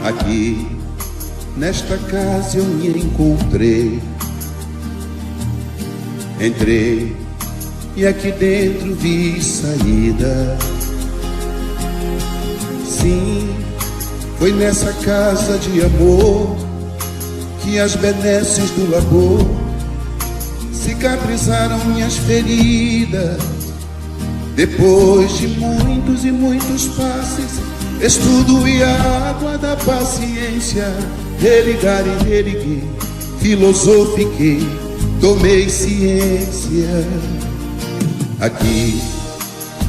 Aqui, nesta casa eu me encontrei. Entrei e aqui dentro vi saída. Sim, foi nessa casa de amor que as benesses do labor cicatrizaram minhas feridas. Depois de muitos e muitos passes, estudo e a água da paciência, religar e religuei, filosofiquei, tomei ciência. Aqui,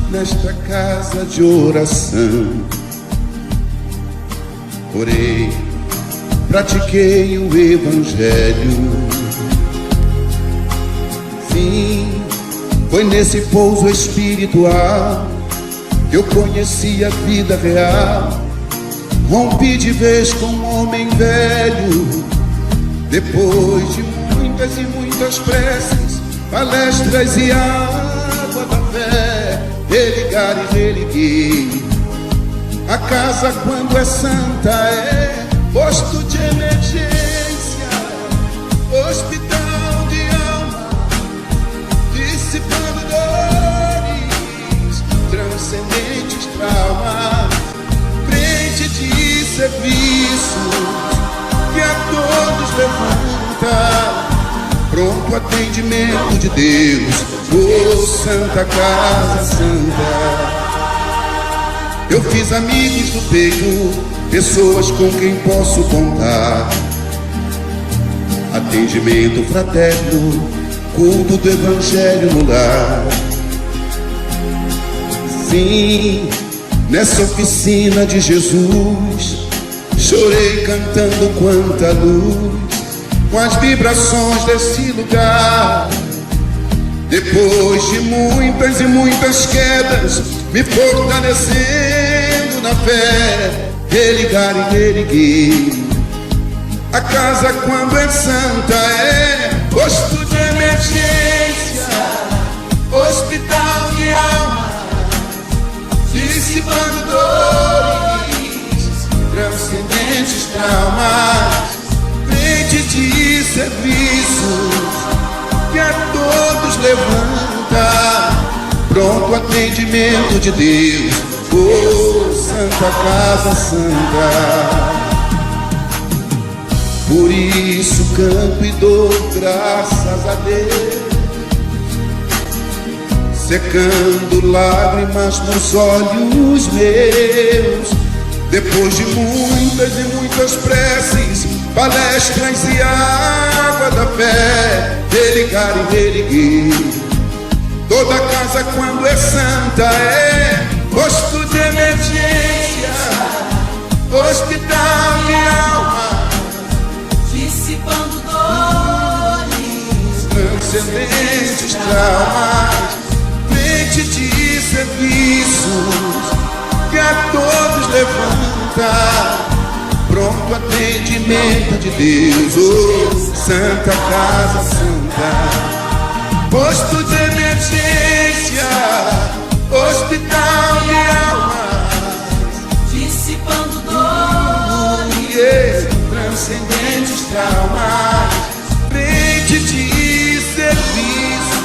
nesta casa de oração, orei, pratiquei o Evangelho. Sim, foi nesse pouso espiritual que eu conheci a vida real. Rompi de vez com um homem velho. Depois de muitas e muitas preces, palestras e água da fé, religar e religuei. A casa, quando é santa, é posto de emergência, hospital de alma, dissipando dores, transcendentes traumas, frente de serviço que a todos levanta, pronto atendimento de Deus, oh Santa Casa Santa. Eu fiz amigos do peito, pessoas com quem posso contar, atendimento fraterno, culto do Evangelho no lar. Sim, nessa oficina de Jesus, chorei cantando quanta luz, com as vibrações desse lugar. Depois de muitas e muitas quedas, me fortalecendo na fé, religar e religuei. A casa, quando é santa, é posto de emergência, hospital de alma, dissipando dores, transcendentes traumas, frente de serviços que a todos levanta, pronto atendimento de Deus, oh Santa Casa Santa. Por isso canto e dou graças a Deus, secando lágrimas nos olhos meus. Depois de muitas e muitas preces, palestras e água da fé, religar e religuei. Toda casa, quando é santa, é posto de emergência, hospital de alma, dissipando dores, transcendentes traumas, frente de serviços que a todos levanta, pronto atendimento de Deus, oh Santa Casa Santa. Posto de emergência, hospital de almas, dissipando dores, transcendentes traumas, frente de serviço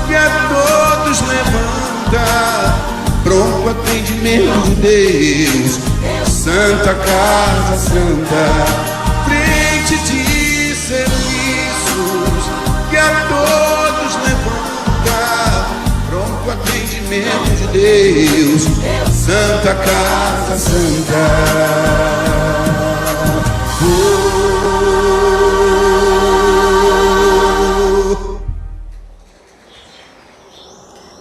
que a todos levanta, pronto atendimento de Deus, Santa Casa Santa. Frente de serviços que a todos levanta, pronto atendimento de Deus, Santa Casa Santa.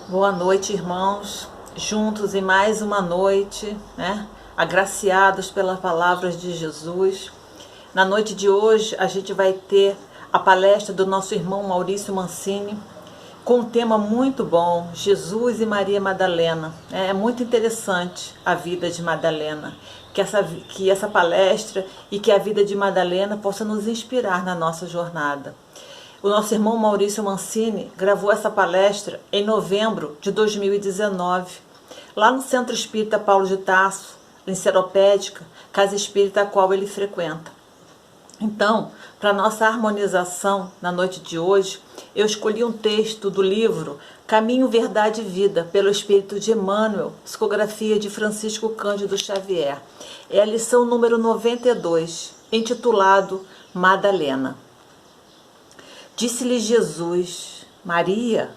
Boa noite, irmãos, juntos em mais uma noite, né? Agraciados pelas palavras de Jesus. Na noite de hoje a gente vai ter a palestra do nosso irmão Maurício Mancini, com um tema muito bom, Jesus e Maria Madalena. É muito interessante a vida de Madalena, que essa palestra e que a vida de Madalena possa nos inspirar na nossa jornada. O nosso irmão Maurício Mancini gravou essa palestra em novembro de 2019, lá no Centro Espírita Paulo de Tarso, em Seropédica, casa espírita a qual ele frequenta. Então, para nossa harmonização na noite de hoje, eu escolhi um texto do livro Caminho, Verdade e Vida, pelo Espírito de Emmanuel, psicografia de Francisco Cândido Xavier. É a lição número 92, intitulado Madalena. Disse-lhe Jesus: Maria.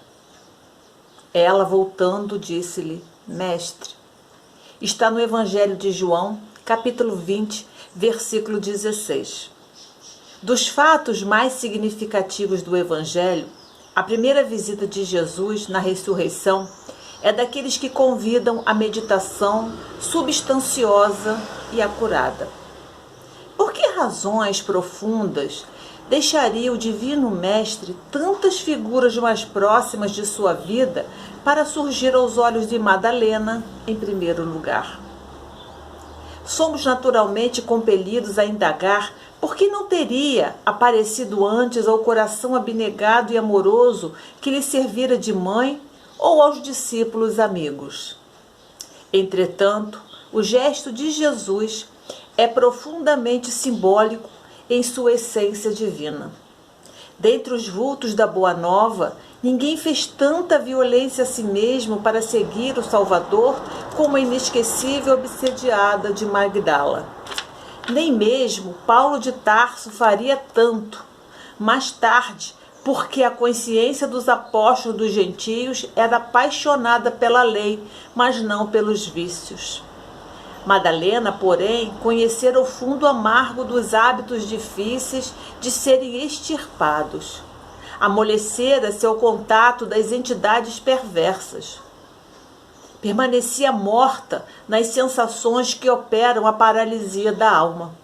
Ela, voltando, disse-lhe: Mestre. Está no Evangelho de João, capítulo 20, versículo 16. Dos fatos mais significativos do Evangelho, a primeira visita de Jesus na ressurreição é daqueles que convidam a meditação substanciosa e acurada. Por que razões profundas deixaria o Divino Mestre tantas figuras mais próximas de sua vida para surgir aos olhos de Madalena em primeiro lugar? Somos naturalmente compelidos a indagar por que não teria aparecido antes ao coração abnegado e amoroso que lhe servira de mãe ou aos discípulos amigos. Entretanto, o gesto de Jesus é profundamente simbólico em sua essência divina. Dentre os vultos da Boa Nova, ninguém fez tanta violência a si mesmo para seguir o Salvador como a inesquecível obsediada de Magdala. Nem mesmo Paulo de Tarso faria tanto. Mais tarde, porque a consciência dos apóstolos dos gentios era apaixonada pela lei, mas não pelos vícios. Madalena, porém, conhecera o fundo amargo dos hábitos difíceis de serem extirpados. Amolecera-se ao contato das entidades perversas. Permanecia morta nas sensações que operam a paralisia da alma.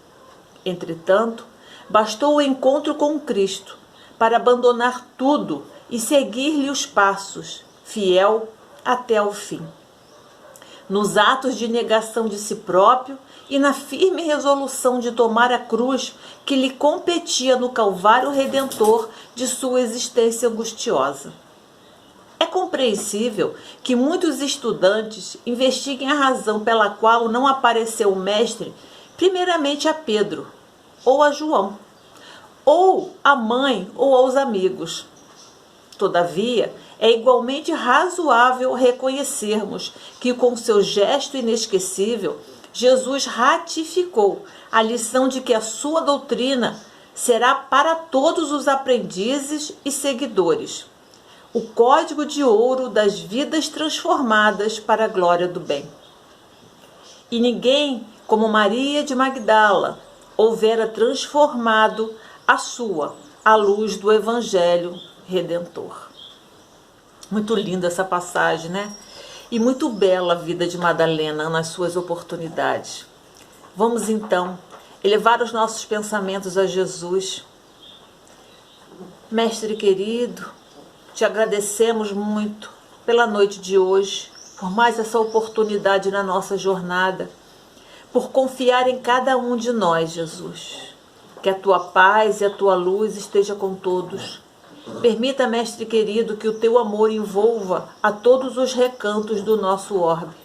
Entretanto, bastou o encontro com Cristo para abandonar tudo e seguir-lhe os passos, fiel até o fim. Nos atos de negação de si próprio e na firme resolução de tomar a cruz que lhe competia no Calvário Redentor de sua existência angustiosa. É compreensível que muitos estudantes investiguem a razão pela qual não apareceu o Mestre, primeiramente a Pedro, ou a João, ou à mãe ou aos amigos. Todavia, é igualmente razoável reconhecermos que, com seu gesto inesquecível, Jesus ratificou a lição de que a sua doutrina será para todos os aprendizes e seguidores o código de ouro das vidas transformadas para a glória do bem. E ninguém, como Maria de Magdala, houvera transformado a sua à luz do Evangelho Redentor. Muito linda essa passagem, né? E muito bela a vida de Madalena nas suas oportunidades. Vamos então elevar os nossos pensamentos a Jesus. Mestre querido, te agradecemos muito pela noite de hoje, por mais essa oportunidade na nossa jornada, por confiar em cada um de nós, Jesus. Que a tua paz e a tua luz esteja com todos. Permita, Mestre querido, que o teu amor envolva a todos os recantos do nosso orbe.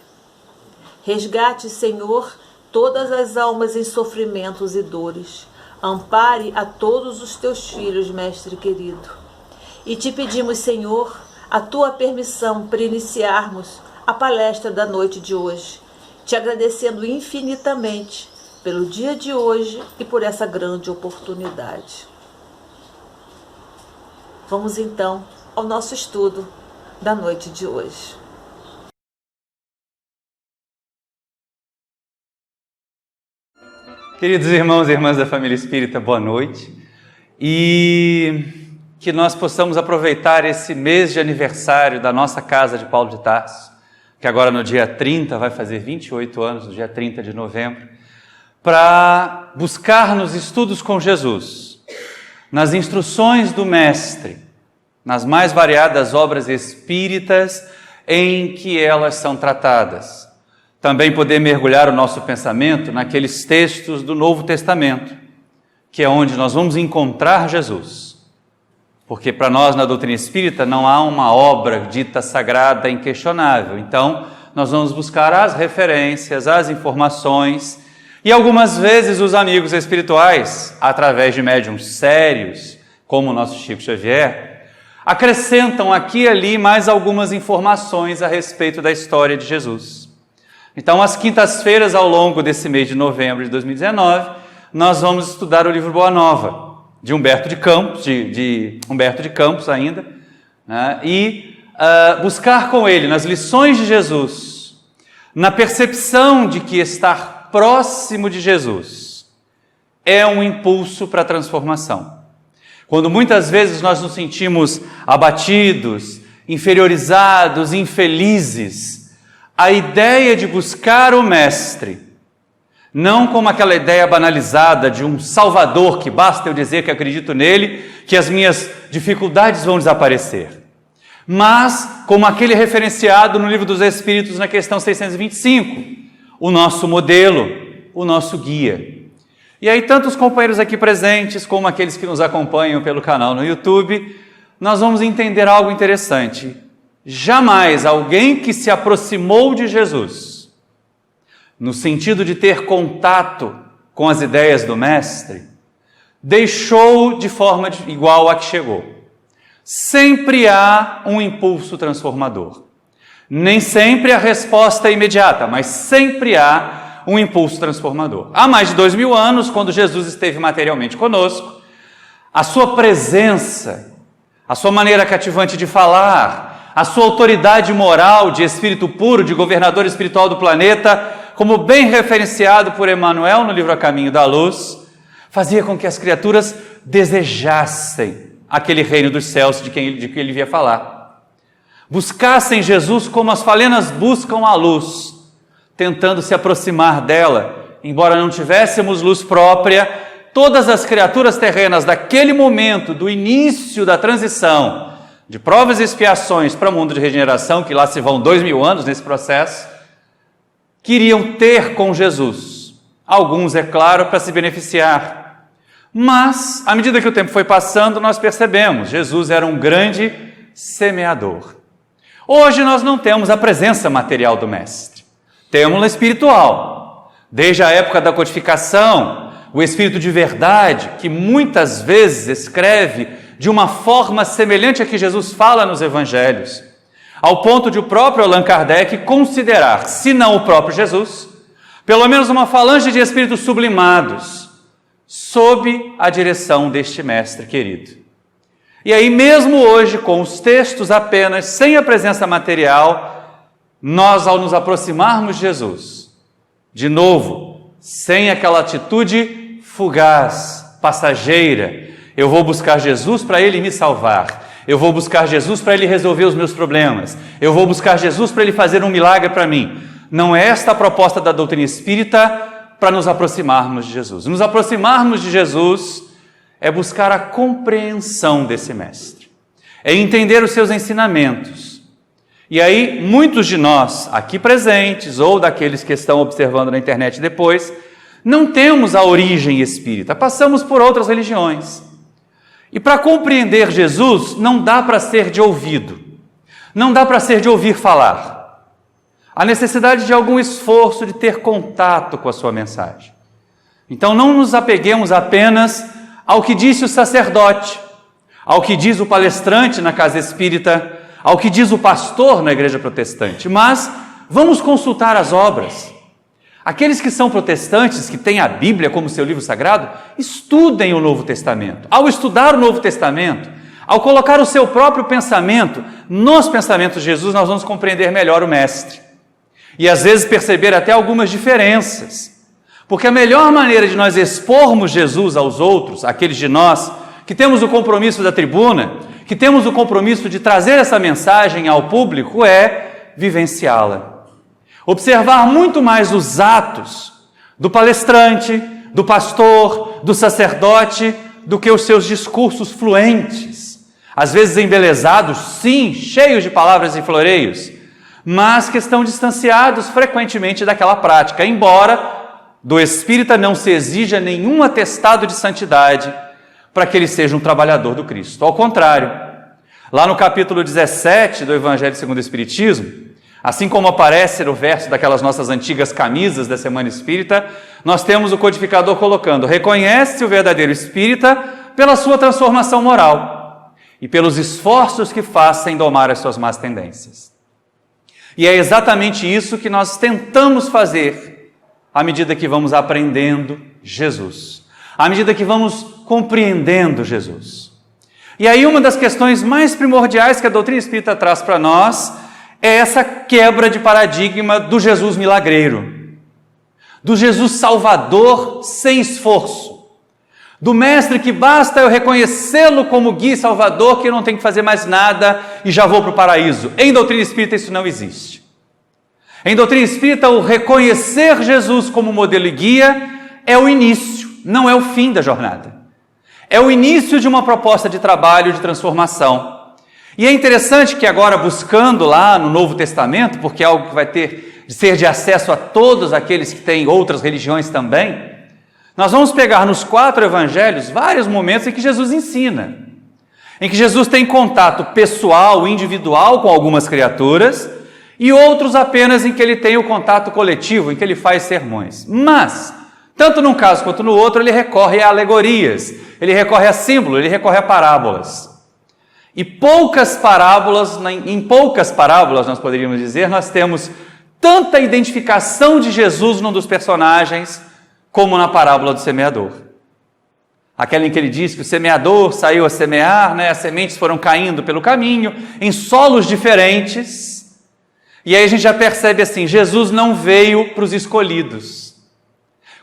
Resgate, Senhor, todas as almas em sofrimentos e dores. Ampare a todos os teus filhos, Mestre querido. E te pedimos, Senhor, a tua permissão para iniciarmos a palestra da noite de hoje, te agradecendo infinitamente pelo dia de hoje e por essa grande oportunidade. Vamos então ao nosso estudo da noite de hoje. Queridos irmãos e irmãs da família espírita, boa noite. E que nós possamos aproveitar esse mês de aniversário da nossa casa de Paulo de Tarso, que agora no dia 30 vai fazer 28 anos, no dia 30 de novembro, para buscar nos estudos com Jesus, nas instruções do Mestre, nas mais variadas obras espíritas em que elas são tratadas. Também poder mergulhar o nosso pensamento naqueles textos do Novo Testamento, que é onde nós vamos encontrar Jesus. Porque para nós, na doutrina espírita, não há uma obra dita sagrada inquestionável. Então, nós vamos buscar as referências, as informações, e algumas vezes os amigos espirituais, através de médiuns sérios, como o nosso Chico Xavier, acrescentam aqui e ali mais algumas informações a respeito da história de Jesus. Então, às quintas-feiras, ao longo desse mês de novembro de 2019, nós vamos estudar o livro Boa Nova, de Humberto de Campos, de Humberto de Campos ainda, né? E buscar com ele, nas lições de Jesus, na percepção de que estar próximo de Jesus é um impulso para a transformação. Quando muitas vezes nós nos sentimos abatidos, inferiorizados, infelizes, a ideia de buscar o Mestre, não como aquela ideia banalizada de um Salvador que basta eu dizer que acredito nele, que as minhas dificuldades vão desaparecer, mas como aquele referenciado no Livro dos Espíritos na questão 625, o nosso modelo, o nosso guia. E aí tanto os companheiros aqui presentes como aqueles que nos acompanham pelo canal no YouTube, nós vamos entender algo interessante. Jamais alguém que se aproximou de Jesus, no sentido de ter contato com as ideias do Mestre, deixou de forma igual à que chegou. Sempre há um impulso transformador. Nem sempre a resposta é imediata, mas sempre há um impulso transformador. Há mais de 2000 anos, quando Jesus esteve materialmente conosco, a sua presença, a sua maneira cativante de falar, a sua autoridade moral de espírito puro, de governador espiritual do planeta, como bem referenciado por Emmanuel no livro A Caminho da Luz, fazia com que as criaturas desejassem aquele reino dos céus de que ele via falar. Buscassem Jesus como as falenas buscam a luz, tentando se aproximar dela, embora não tivéssemos luz própria. Todas as criaturas terrenas daquele momento, do início da transição, de provas e expiações para o mundo de regeneração, que lá se vão 2000 anos nesse processo, queriam ter com Jesus. Alguns, é claro, para se beneficiar. Mas, à medida que o tempo foi passando, nós percebemos, Jesus era um grande semeador. Hoje nós não temos a presença material do Mestre. Temos-la espiritual. Desde a época da codificação, o Espírito de verdade, que muitas vezes escreve de uma forma semelhante a que Jesus fala nos Evangelhos, ao ponto de o próprio Allan Kardec considerar, se não o próprio Jesus, pelo menos uma falange de espíritos sublimados, sob a direção deste Mestre querido. E aí, mesmo hoje, com os textos apenas, sem a presença material, nós, ao nos aproximarmos de Jesus, de novo, sem aquela atitude fugaz, passageira, eu vou buscar Jesus para Ele me salvar, eu vou buscar Jesus para Ele resolver os meus problemas, eu vou buscar Jesus para Ele fazer um milagre para mim. Não é esta a proposta da doutrina espírita para nos aproximarmos de Jesus. Nos aproximarmos de Jesus é buscar a compreensão desse Mestre, é entender os seus ensinamentos. E aí, muitos de nós, aqui presentes, ou daqueles que estão observando na internet depois, não temos a origem espírita, passamos por outras religiões. E para compreender Jesus, não dá para ser de ouvido, não dá para ser de ouvir falar. Há necessidade de algum esforço de ter contato com a sua mensagem. Então não nos apeguemos apenas ao que disse o sacerdote, ao que diz o palestrante na casa espírita, ao que diz o pastor na igreja protestante, mas vamos consultar as obras. Aqueles que são protestantes, que têm a Bíblia como seu livro sagrado, estudem o Novo Testamento. Ao estudar o Novo Testamento, ao colocar o seu próprio pensamento nos pensamentos de Jesus, nós vamos compreender melhor o Mestre. E às vezes perceber até algumas diferenças. Porque a melhor maneira de nós expormos Jesus aos outros, aqueles de nós que temos o compromisso da tribuna, que temos o compromisso de trazer essa mensagem ao público, é vivenciá-la. Observar muito mais os atos do palestrante, do pastor, do sacerdote, do que os seus discursos fluentes, às vezes embelezados, sim, cheios de palavras e floreios, mas que estão distanciados frequentemente daquela prática, embora do espírita não se exija nenhum atestado de santidade para que ele seja um trabalhador do Cristo. Ao contrário, lá no capítulo 17 do Evangelho segundo o Espiritismo, Assim como aparece no verso daquelas nossas antigas camisas da Semana Espírita, nós temos o codificador colocando: reconhece o verdadeiro espírita pela sua transformação moral e pelos esforços que faz em domar as suas más tendências. E é exatamente isso que nós tentamos fazer à medida que vamos aprendendo Jesus, à medida que vamos compreendendo Jesus. E aí uma das questões mais primordiais que a doutrina espírita traz para nós é essa quebra de paradigma do Jesus milagreiro, do Jesus salvador sem esforço, do mestre que basta eu reconhecê-lo como guia e salvador, que eu não tenho que fazer mais nada e já vou para o paraíso. Em doutrina espírita isso não existe. Em doutrina espírita, o reconhecer Jesus como modelo e guia é o início, não é o fim da jornada. É o início de uma proposta de trabalho, de transformação. E é interessante que agora, buscando lá no Novo Testamento, porque é algo que vai ter de ser de acesso a todos aqueles que têm outras religiões também, nós vamos pegar nos 4 evangelhos vários momentos em que Jesus ensina, em que Jesus tem contato pessoal, individual com algumas criaturas, e outros apenas em que ele tem o contato coletivo, em que ele faz sermões. Mas, tanto num caso quanto no outro, ele recorre a alegorias, ele recorre a símbolos, ele recorre a parábolas. E em poucas parábolas, nós poderíamos dizer, nós temos tanta identificação de Jesus num dos personagens, como na parábola do semeador. Aquela em que ele diz que o semeador saiu a semear, as sementes foram caindo pelo caminho, em solos diferentes, e aí a gente já percebe assim, Jesus não veio para os escolhidos.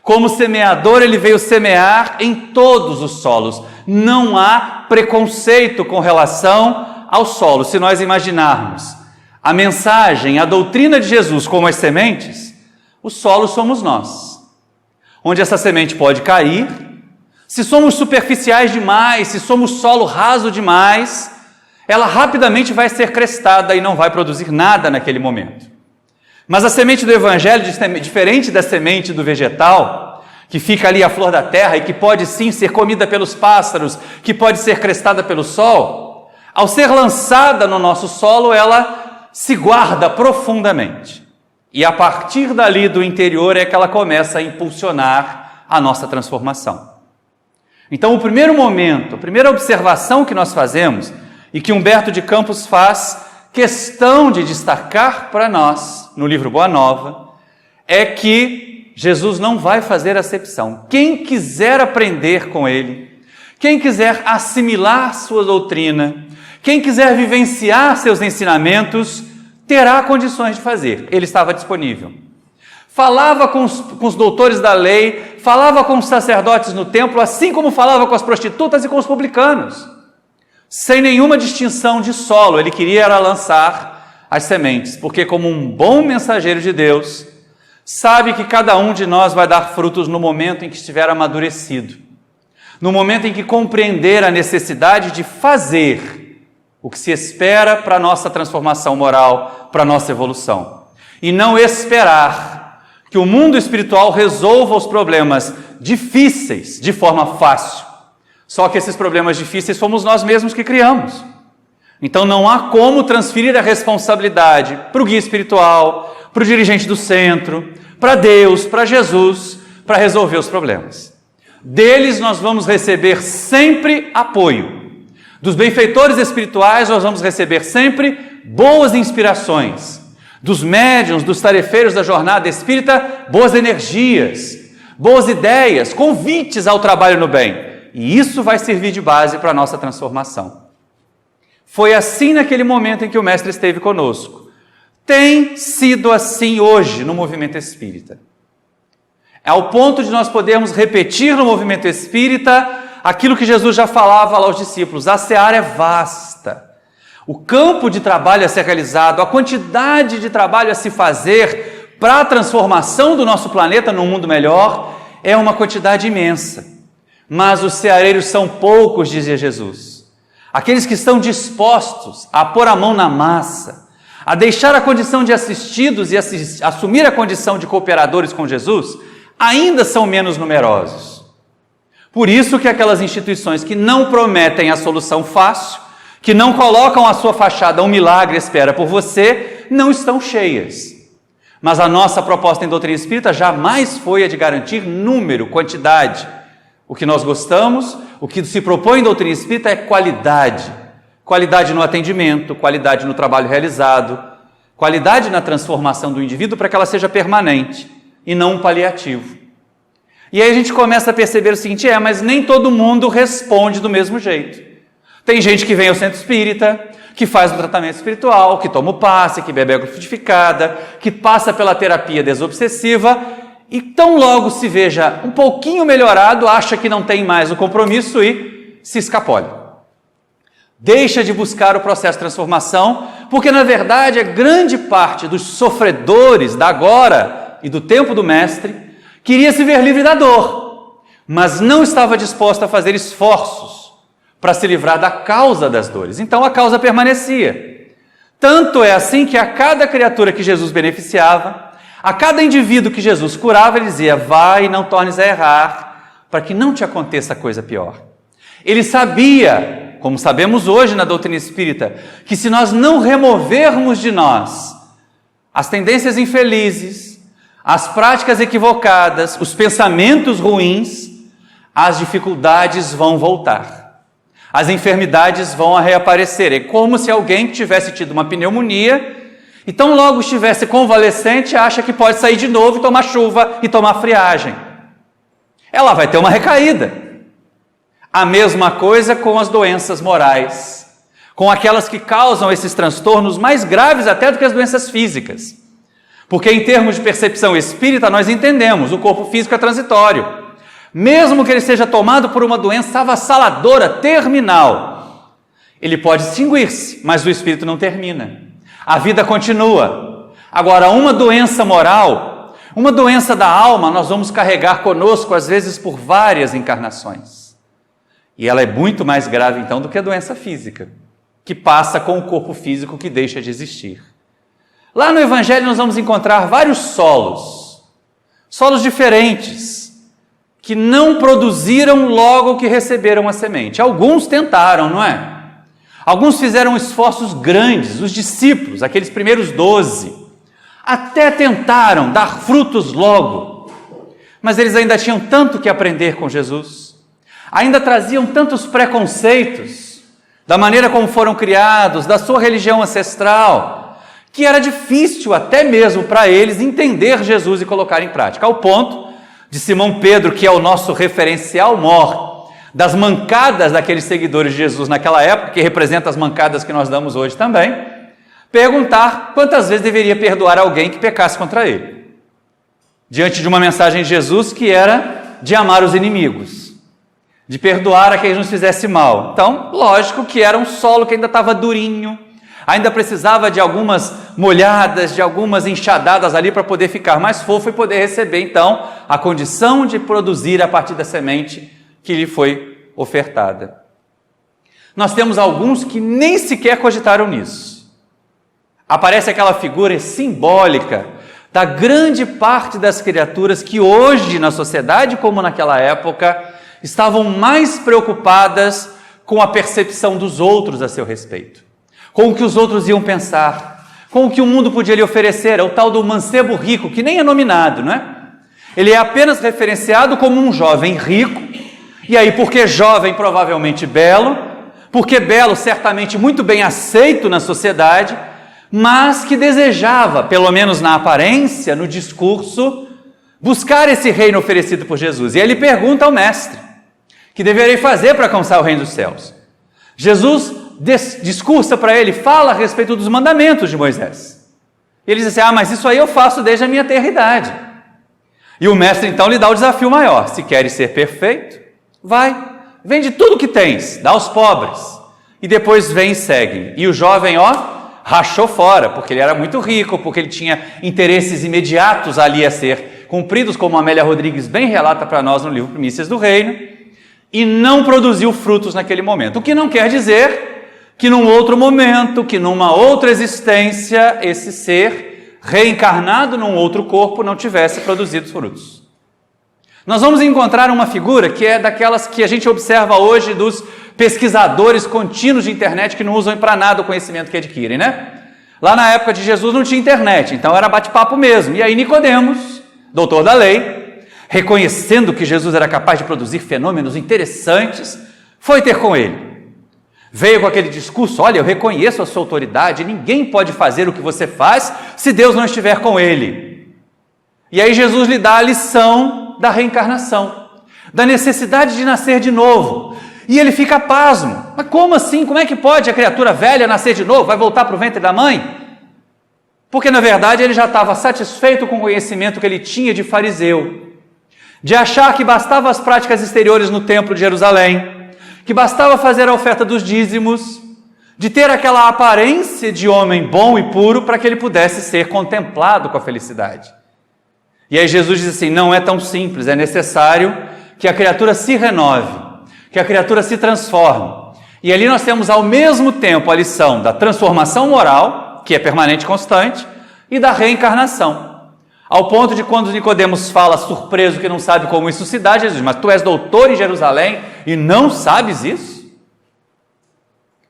Como semeador, ele veio semear em todos os solos. Não há preconceito com relação ao solo. Se nós imaginarmos a mensagem, a doutrina de Jesus como as sementes, o solo somos nós. Onde essa semente pode cair, se somos superficiais demais, se somos solo raso demais, ela rapidamente vai ser crestada e não vai produzir nada naquele momento. Mas a semente do Evangelho, diferente da semente do vegetal, que fica ali à flor da terra e que pode sim ser comida pelos pássaros, que pode ser crestada pelo sol, ao ser lançada no nosso solo, ela se guarda profundamente. E a partir dali do interior é que ela começa a impulsionar a nossa transformação. Então o primeiro momento, a primeira observação que nós fazemos, e que Humberto de Campos faz questão de destacar para nós, no livro Boa Nova, é que Jesus não vai fazer acepção. Quem quiser aprender com ele, quem quiser assimilar sua doutrina, quem quiser vivenciar seus ensinamentos, terá condições de fazer. Ele estava disponível. Falava com os doutores da lei, falava com os sacerdotes no templo, assim como falava com as prostitutas e com os publicanos. Sem nenhuma distinção de solo, ele queria era lançar as sementes, porque como um bom mensageiro de Deus, sabe que cada um de nós vai dar frutos no momento em que estiver amadurecido, no momento em que compreender a necessidade de fazer o que se espera para a nossa transformação moral, para a nossa evolução, e não esperar que o mundo espiritual resolva os problemas difíceis de forma fácil. Só que esses problemas difíceis fomos nós mesmos que criamos. Então não há como transferir a responsabilidade para o guia espiritual, para o dirigente do centro, para Deus, para Jesus, para resolver os problemas. Deles nós vamos receber sempre apoio. Dos benfeitores espirituais nós vamos receber sempre boas inspirações. Dos médiuns, dos tarefeiros da jornada espírita, boas energias, boas ideias, convites ao trabalho no bem. E isso vai servir de base para a nossa transformação. Foi assim naquele momento em que o Mestre esteve conosco. Tem sido assim hoje no movimento espírita. Ao ponto de nós podermos repetir no movimento espírita aquilo que Jesus já falava lá aos discípulos: a seara é vasta, o campo de trabalho a ser realizado, a quantidade de trabalho a se fazer para a transformação do nosso planeta num mundo melhor é uma quantidade imensa. Mas os ceareiros são poucos, dizia Jesus. Aqueles que estão dispostos a pôr a mão na massa, a deixar a condição de assistidos e assumir a condição de cooperadores com Jesus, ainda são menos numerosos. Por isso que aquelas instituições que não prometem a solução fácil, que não colocam à sua fachada um milagre espera por você, não estão cheias. Mas a nossa proposta em doutrina espírita jamais foi a de garantir número, quantidade. O que nós gostamos, o que se propõe em doutrina espírita é qualidade. Qualidade no atendimento, qualidade no trabalho realizado, qualidade na transformação do indivíduo para que ela seja permanente e não um paliativo. E aí a gente começa a perceber o seguinte, mas nem todo mundo responde do mesmo jeito. Tem gente que vem ao centro espírita, que faz um tratamento espiritual, que toma o passe, que bebe água frutificada, que passa pela terapia desobsessiva e tão logo se veja um pouquinho melhorado, acha que não tem mais o compromisso e se escapola. Deixa de buscar o processo de transformação, porque na verdade a grande parte dos sofredores da agora e do tempo do mestre queria se ver livre da dor, mas não estava disposta a fazer esforços para se livrar da causa das dores. Então a causa permanecia. Tanto é assim que a cada criatura que Jesus beneficiava, a cada indivíduo que Jesus curava, ele dizia, vai e não tornes a errar, para que não te aconteça coisa pior. Ele sabia, como sabemos hoje na doutrina espírita, que se nós não removermos de nós as tendências infelizes, as práticas equivocadas, os pensamentos ruins, as dificuldades vão voltar. As enfermidades vão reaparecer. É como se alguém tivesse tido uma pneumonia e tão logo estivesse convalescente, acha que pode sair de novo e tomar chuva e tomar friagem. Ela vai ter uma recaída. A mesma coisa com as doenças morais, com aquelas que causam esses transtornos mais graves até do que as doenças físicas. Porque em termos de percepção espírita nós entendemos, o corpo físico é transitório. Mesmo que ele seja tomado por uma doença avassaladora, terminal, ele pode extinguir-se, mas o espírito não termina. A vida continua. Agora, uma doença moral, uma doença da alma, nós vamos carregar conosco, às vezes, por várias encarnações. E ela é muito mais grave, então, do que a doença física, que passa com o corpo físico que deixa de existir. Lá no Evangelho nós vamos encontrar vários solos diferentes, que não produziram logo que receberam a semente. Alguns tentaram, não é? Alguns fizeram esforços grandes, os discípulos, aqueles primeiros 12, até tentaram dar frutos logo, mas eles ainda tinham tanto que aprender com Jesus, ainda traziam tantos preconceitos da maneira como foram criados, da sua religião ancestral, que era difícil até mesmo para eles entender Jesus e colocar em prática, ao ponto de Simão Pedro, que é o nosso referencial maior das mancadas daqueles seguidores de Jesus naquela época, que representa as mancadas que nós damos hoje também, perguntar quantas vezes deveria perdoar alguém que pecasse contra ele, diante de uma mensagem de Jesus que era de amar os inimigos, de perdoar a quem nos fizesse mal. Então, lógico que era um solo que ainda estava durinho, ainda precisava de algumas molhadas, de algumas enxadadas ali para poder ficar mais fofo e poder receber, então, a condição de produzir a partir da semente que lhe foi ofertada. Nós temos alguns que nem sequer cogitaram nisso. Aparece aquela figura simbólica da grande parte das criaturas que hoje, na sociedade como naquela época, estavam mais preocupadas com a percepção dos outros a seu respeito, com o que os outros iam pensar, com o que o mundo podia lhe oferecer. É o tal do mancebo rico, que nem é nominado, não é? Ele é apenas referenciado como um jovem rico, e aí porque jovem provavelmente belo, porque belo certamente muito bem aceito na sociedade, mas que desejava, pelo menos na aparência, no discurso, buscar esse reino oferecido por Jesus. E ele pergunta ao mestre, que deverei fazer para alcançar o reino dos céus? Jesus discursa para ele, fala a respeito dos mandamentos de Moisés. E ele diz assim, mas isso aí eu faço desde a minha tenridade. E o mestre então lhe dá o desafio maior, se queres ser perfeito, vai, vende tudo que tens, dá aos pobres, e depois vem e segue. E o jovem, rachou fora, porque ele era muito rico, porque ele tinha interesses imediatos ali a ser cumpridos, como a Amélia Rodrigues bem relata para nós no livro Primícias do Reino, e não produziu frutos naquele momento. O que não quer dizer que num outro momento, que numa outra existência, esse ser reencarnado num outro corpo não tivesse produzido frutos. Nós vamos encontrar uma figura que é daquelas que a gente observa hoje dos pesquisadores contínuos de internet que não usam para nada o conhecimento que adquirem, né? Lá na época de Jesus não tinha internet, então era bate-papo mesmo. E aí Nicodemos, doutor da lei, reconhecendo que Jesus era capaz de produzir fenômenos interessantes, foi ter com ele. Veio com aquele discurso: olha, eu reconheço a sua autoridade, ninguém pode fazer o que você faz se Deus não estiver com ele. E aí Jesus lhe dá a lição da reencarnação, da necessidade de nascer de novo. E ele fica pasmo. Mas como assim? Como é que pode a criatura velha nascer de novo? Vai voltar para o ventre da mãe? Porque na verdade ele já estava satisfeito com o conhecimento que ele tinha de fariseu, de achar que bastava as práticas exteriores no templo de Jerusalém, que bastava fazer a oferta dos dízimos, de ter aquela aparência de homem bom e puro para que ele pudesse ser contemplado com a felicidade. E aí Jesus diz assim: não é tão simples, é necessário que a criatura se renove, que a criatura se transforme. E ali nós temos ao mesmo tempo a lição da transformação moral, que é permanente e constante, e da reencarnação. Ao ponto de quando Nicodemos fala, surpreso que não sabe como isso se dá, Jesus diz: mas tu és doutor em Jerusalém e não sabes isso?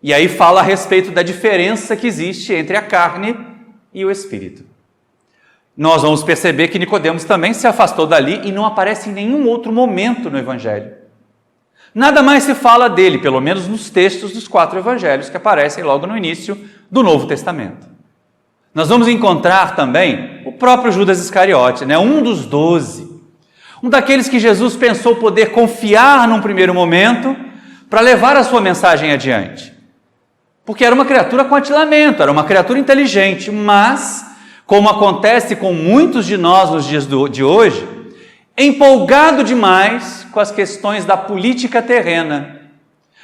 E aí fala a respeito da diferença que existe entre a carne e o espírito. Nós vamos perceber que Nicodemos também se afastou dali e não aparece em nenhum outro momento no Evangelho. Nada mais se fala dele, pelo menos nos textos dos 4 evangelhos que aparecem logo no início do Novo Testamento. Nós vamos encontrar também o próprio Judas Iscariote, um dos 12, um daqueles que Jesus pensou poder confiar num primeiro momento para levar a sua mensagem adiante. Porque era uma criatura com atilamento, era uma criatura inteligente, mas, como acontece com muitos de nós nos dias de hoje, empolgado demais com as questões da política terrena,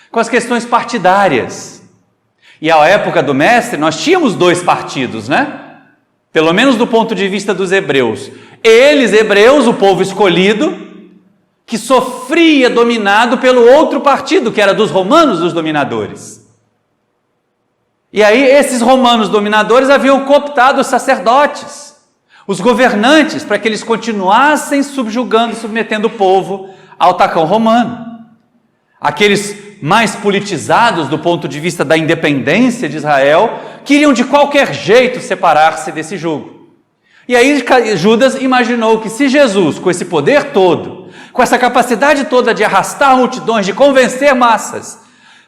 com as questões partidárias. E à época do mestre nós tínhamos 2 partidos, Pelo menos do ponto de vista dos hebreus. Eles, hebreus, o povo escolhido, que sofria dominado pelo outro partido, que era dos romanos, os dominadores. E aí esses romanos dominadores haviam cooptado os sacerdotes, os governantes, para que eles continuassem subjugando e submetendo o povo ao tacão romano. Aqueles mais politizados do ponto de vista da independência de Israel queriam de qualquer jeito separar-se desse jugo. E aí Judas imaginou que se Jesus, com esse poder todo, com essa capacidade toda de arrastar multidões, de convencer massas,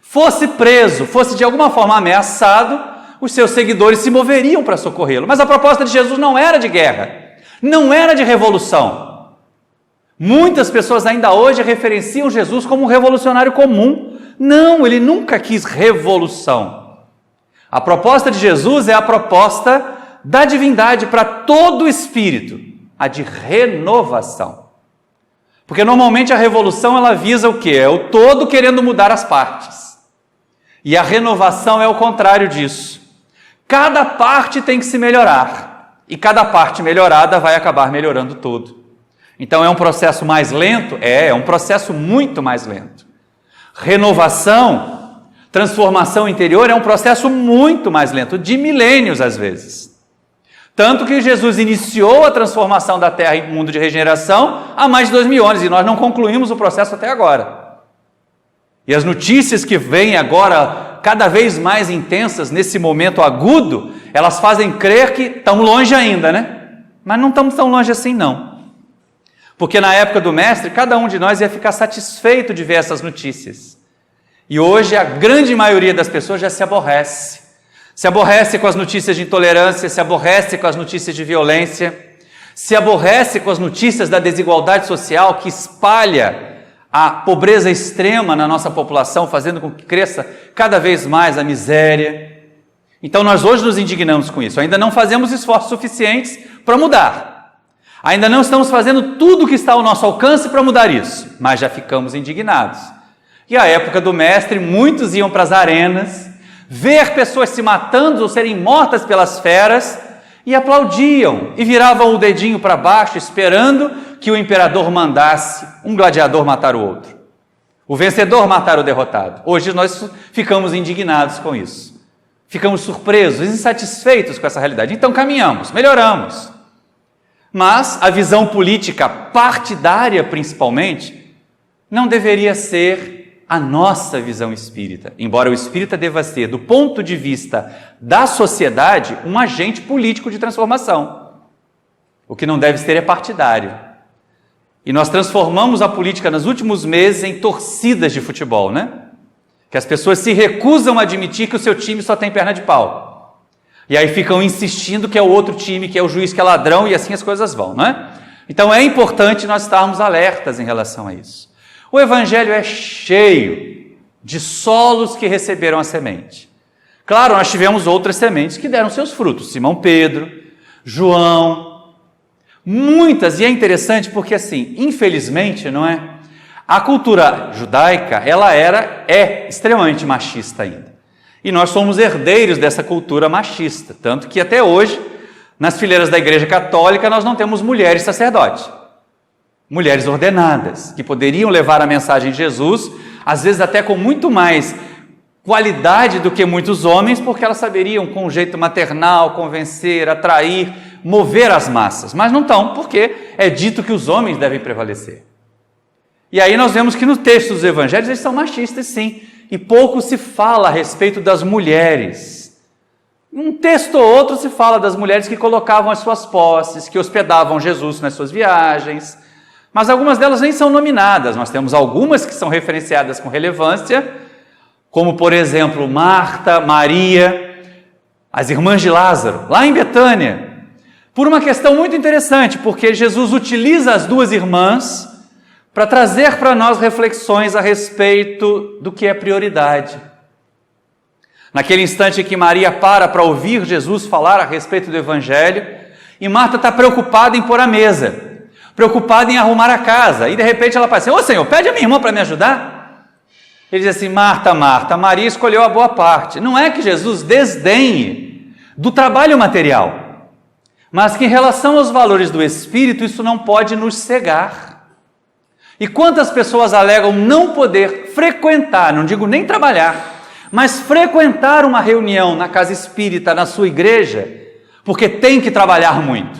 fosse preso, fosse de alguma forma ameaçado, os seus seguidores se moveriam para socorrê-lo. Mas a proposta de Jesus não era de guerra, não era de revolução. Muitas pessoas ainda hoje referenciam Jesus como um revolucionário comum. Não, ele nunca quis revolução. A proposta de Jesus é a proposta da divindade para todo o espírito, a de renovação. Porque normalmente a revolução ela visa o quê? É o todo querendo mudar as partes. E a renovação é o contrário disso. Cada parte tem que se melhorar, e cada parte melhorada vai acabar melhorando todo. Então é um processo mais lento? É um processo muito mais lento. Renovação, transformação interior é um processo muito mais lento, de milênios às vezes. Tanto que Jesus iniciou a transformação da Terra em mundo de regeneração há mais de 2000 anos, e nós não concluímos o processo até agora. E as notícias que vêm agora, cada vez mais intensas, nesse momento agudo, elas fazem crer que estão longe ainda, Mas não estamos tão longe assim, não. Porque na época do mestre, cada um de nós ia ficar satisfeito de ver essas notícias. E hoje a grande maioria das pessoas já se aborrece. Se aborrece com as notícias de intolerância, se aborrece com as notícias de violência, se aborrece com as notícias da desigualdade social que espalha a pobreza extrema na nossa população, fazendo com que cresça cada vez mais a miséria. Então nós hoje nos indignamos com isso. Ainda não fazemos esforços suficientes para mudar. Ainda não estamos fazendo tudo o que está ao nosso alcance para mudar isso, mas já ficamos indignados. E à época do mestre, muitos iam para as arenas, ver pessoas se matando ou serem mortas pelas feras, e aplaudiam, e viravam o dedinho para baixo, esperando que o imperador mandasse um gladiador matar o outro. O vencedor matar o derrotado. Hoje nós ficamos indignados com isso. Ficamos surpresos, insatisfeitos com essa realidade. Então caminhamos, melhoramos. Mas a visão política partidária, principalmente, não deveria ser a nossa visão espírita. Embora o espírita deva ser, do ponto de vista da sociedade, um agente político de transformação. O que não deve ser é partidário. E nós transformamos a política nos últimos meses em torcidas de futebol, né? Que as pessoas se recusam a admitir que o seu time só tem perna de pau. E aí ficam insistindo que é o outro time, que é o juiz que é ladrão, e assim as coisas vão, não é? Então é importante nós estarmos alertas em relação a isso. O Evangelho é cheio de solos que receberam a semente. Claro, nós tivemos outras sementes que deram seus frutos. Simão Pedro, João, muitas. E é interessante porque, assim, infelizmente, não é? A cultura judaica, ela é extremamente machista ainda. E nós somos herdeiros dessa cultura machista. Tanto que até hoje, nas fileiras da Igreja Católica, nós não temos mulheres sacerdotes. Mulheres ordenadas, que poderiam levar a mensagem de Jesus, às vezes até com muito mais qualidade do que muitos homens, porque elas saberiam, com um jeito maternal, convencer, atrair, mover as massas. Mas não estão, porque é dito que os homens devem prevalecer. E aí nós vemos que no texto dos evangelhos eles são machistas, sim, e pouco se fala a respeito das mulheres. Um texto ou outro se fala das mulheres que colocavam as suas posses, que hospedavam Jesus nas suas viagens, mas algumas delas nem são nominadas. Nós temos algumas que são referenciadas com relevância, como, por exemplo, Marta, Maria, as irmãs de Lázaro, lá em Betânia, por uma questão muito interessante, porque Jesus utiliza as duas irmãs para trazer para nós reflexões a respeito do que é prioridade. Naquele instante em que Maria para ouvir Jesus falar a respeito do Evangelho, e Marta está preocupada em pôr a mesa, preocupada em arrumar a casa, e de repente ela fala assim: ô Senhor, pede a minha irmã para me ajudar. Ele diz assim: Marta, Marta, Maria escolheu a boa parte. Não é que Jesus desdenhe do trabalho material, mas que em relação aos valores do Espírito, isso não pode nos cegar. E quantas pessoas alegam não poder frequentar, não digo nem trabalhar, mas frequentar uma reunião na casa espírita, na sua igreja, porque tem que trabalhar muito,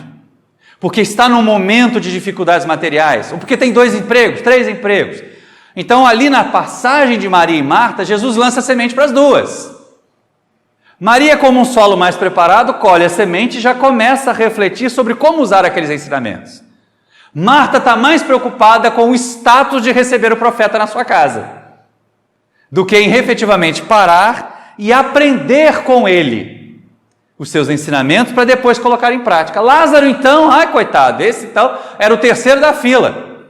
porque está num momento de dificuldades materiais, ou porque tem 2 empregos, 3 empregos. Então, ali na passagem de Maria e Marta, Jesus lança a semente para as duas. Maria, como um solo mais preparado, colhe a semente e já começa a refletir sobre como usar aqueles ensinamentos. Marta está mais preocupada com o status de receber o profeta na sua casa, do que em efetivamente parar e aprender com ele os seus ensinamentos para depois colocar em prática. Lázaro, então, ai coitado, esse então era o terceiro da fila.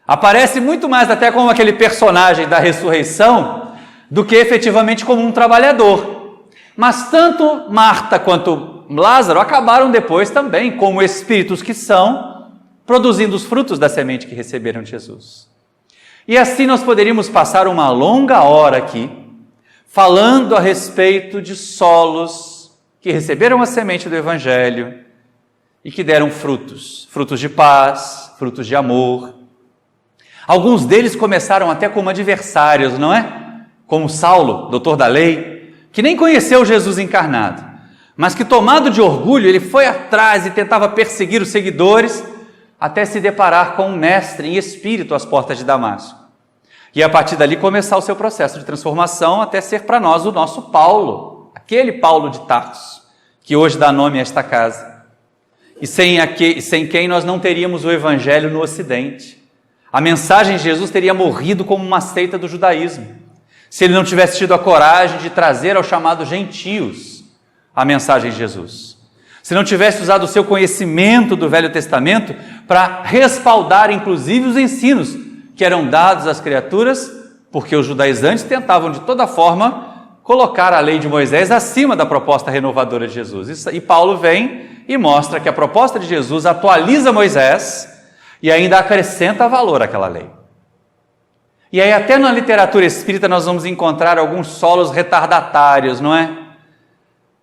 Aparece muito mais até como aquele personagem da ressurreição do que efetivamente como um trabalhador. Mas tanto Marta quanto Lázaro acabaram depois também, como espíritos que são, produzindo os frutos da semente que receberam de Jesus. E assim nós poderíamos passar uma longa hora aqui, falando a respeito de solos que receberam a semente do Evangelho e que deram frutos, frutos de paz, frutos de amor. Alguns deles começaram até como adversários, não é? Como Saulo, doutor da lei, que nem conheceu Jesus encarnado, mas que, tomado de orgulho, ele foi atrás e tentava perseguir os seguidores até se deparar com um mestre em espírito às portas de Damasco. E a partir dali começar o seu processo de transformação até ser para nós o nosso Paulo, aquele Paulo de Tarso, que hoje dá nome a esta casa. E sem quem nós não teríamos o Evangelho no Ocidente. A mensagem de Jesus teria morrido como uma seita do judaísmo, se ele não tivesse tido a coragem de trazer aos chamados gentios a mensagem de Jesus. Se não tivesse usado o seu conhecimento do Velho Testamento para respaldar, inclusive, os ensinos que eram dados às criaturas, porque os judaizantes tentavam, de toda forma, colocar a lei de Moisés acima da proposta renovadora de Jesus. E Paulo vem e mostra que a proposta de Jesus atualiza Moisés e ainda acrescenta valor àquela lei. E aí até na literatura espírita nós vamos encontrar alguns solos retardatários, não é?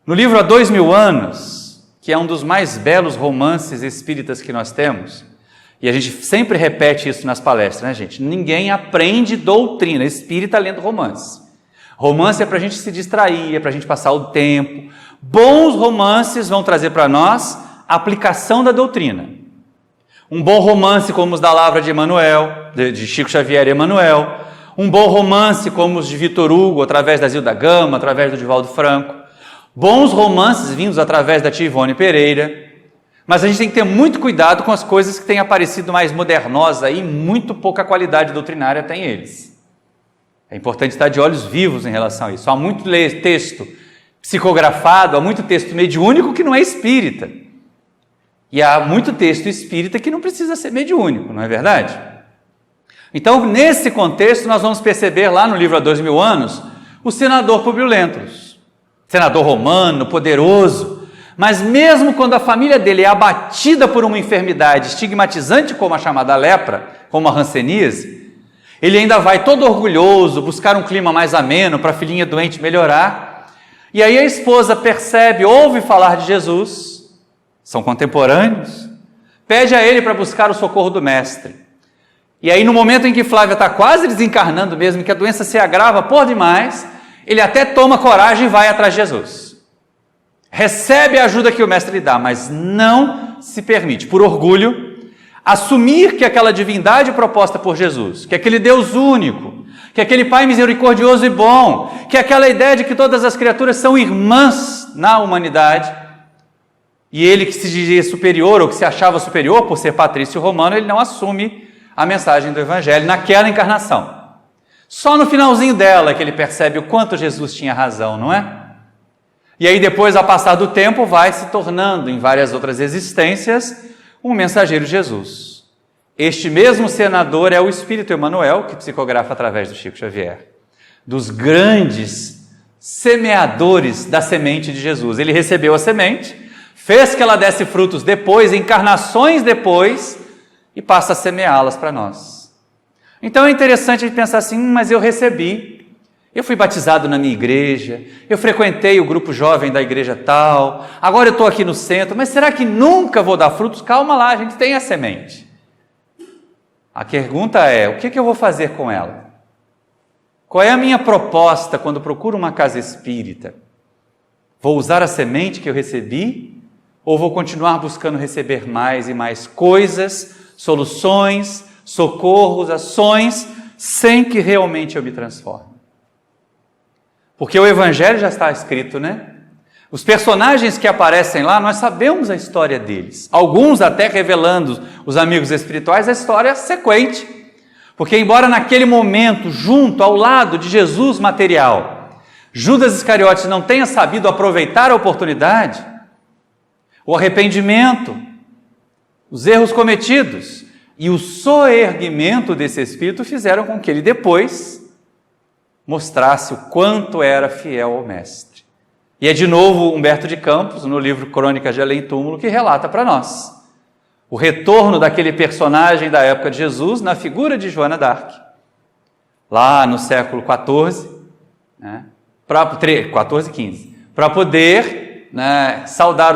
No livro Há 2000 Anos, que é um dos mais belos romances espíritas que nós temos, e a gente sempre repete isso nas palestras, né, gente? Ninguém aprende doutrina espírita lendo romance. Romance é para a gente se distrair, é para a gente passar o tempo. Bons romances vão trazer para nós a aplicação da doutrina. Um bom romance como os da Lavra de Emmanuel, de Chico Xavier e Emmanuel. um bom romance como os de Victor Hugo, através da Zilda Gama, através do Divaldo Franco, bons romances vindos através da tia Ivone Pereira, mas a gente tem que ter muito cuidado com as coisas que têm aparecido mais modernosas e muito pouca qualidade doutrinária tem eles. É importante estar de olhos vivos em relação a isso. Há muito texto psicografado, há muito texto mediúnico que não é espírita. E há muito texto espírita que não precisa ser mediúnico, não é verdade? Então, nesse contexto, nós vamos perceber lá no livro Há 2000 anos, o senador Públio Lentulus, senador romano, poderoso, mas mesmo quando a família dele é abatida por uma enfermidade estigmatizante como a chamada lepra, como a hanseníase, ele ainda vai todo orgulhoso buscar um clima mais ameno para a filhinha doente melhorar. E aí a esposa percebe, ouve falar de Jesus, são contemporâneos, pede a ele para buscar o socorro do mestre. E aí no momento em que Flávia está quase desencarnando mesmo, que a doença se agrava por demais, ele até toma coragem e vai atrás de Jesus. Recebe a ajuda que o mestre lhe dá, mas não se permite, por orgulho, assumir que aquela divindade proposta por Jesus, que aquele Deus único, que aquele Pai misericordioso e bom, que aquela ideia de que todas as criaturas são irmãs na humanidade, e ele que se dizia superior ou que se achava superior por ser patrício romano, ele não assume a mensagem do Evangelho naquela encarnação. Só no finalzinho dela que ele percebe o quanto Jesus tinha razão, não é? E aí depois, ao passar do tempo, vai se tornando em várias outras existências um mensageiro de Jesus. Este mesmo senador é o Espírito Emmanuel, que psicografa através do Chico Xavier, dos grandes semeadores da semente de Jesus. Ele recebeu a semente, fez que ela desse frutos depois, encarnações depois, e passa a semeá-las para nós. Então é interessante a gente pensar assim, mas eu recebi, eu fui batizado na minha igreja, eu frequentei o grupo jovem da igreja tal, agora eu estou aqui no centro, mas será que nunca vou dar frutos? Calma lá, a gente tem a semente. A pergunta é, o que eu vou fazer com ela? Qual é a minha proposta quando procuro uma casa espírita? Vou usar a semente que eu recebi ou vou continuar buscando receber mais e mais coisas, soluções, socorros, ações, sem que realmente eu me transforme? Porque o Evangelho já está escrito, né? Os personagens que aparecem lá, nós sabemos a história deles. Alguns até revelando os amigos espirituais a história sequente. Porque embora naquele momento, junto, ao lado de Jesus material, Judas Iscariotes não tenha sabido aproveitar a oportunidade, o arrependimento, os erros cometidos e o soerguimento desse Espírito fizeram com que ele depois mostrasse o quanto era fiel ao Mestre. E é de novo Humberto de Campos, no livro Crônicas de Além Túmulo, que relata para nós o retorno daquele personagem da época de Jesus na figura de Joana d'Arc, lá no século XIV, né, 14 e 15, para poder, né, saudar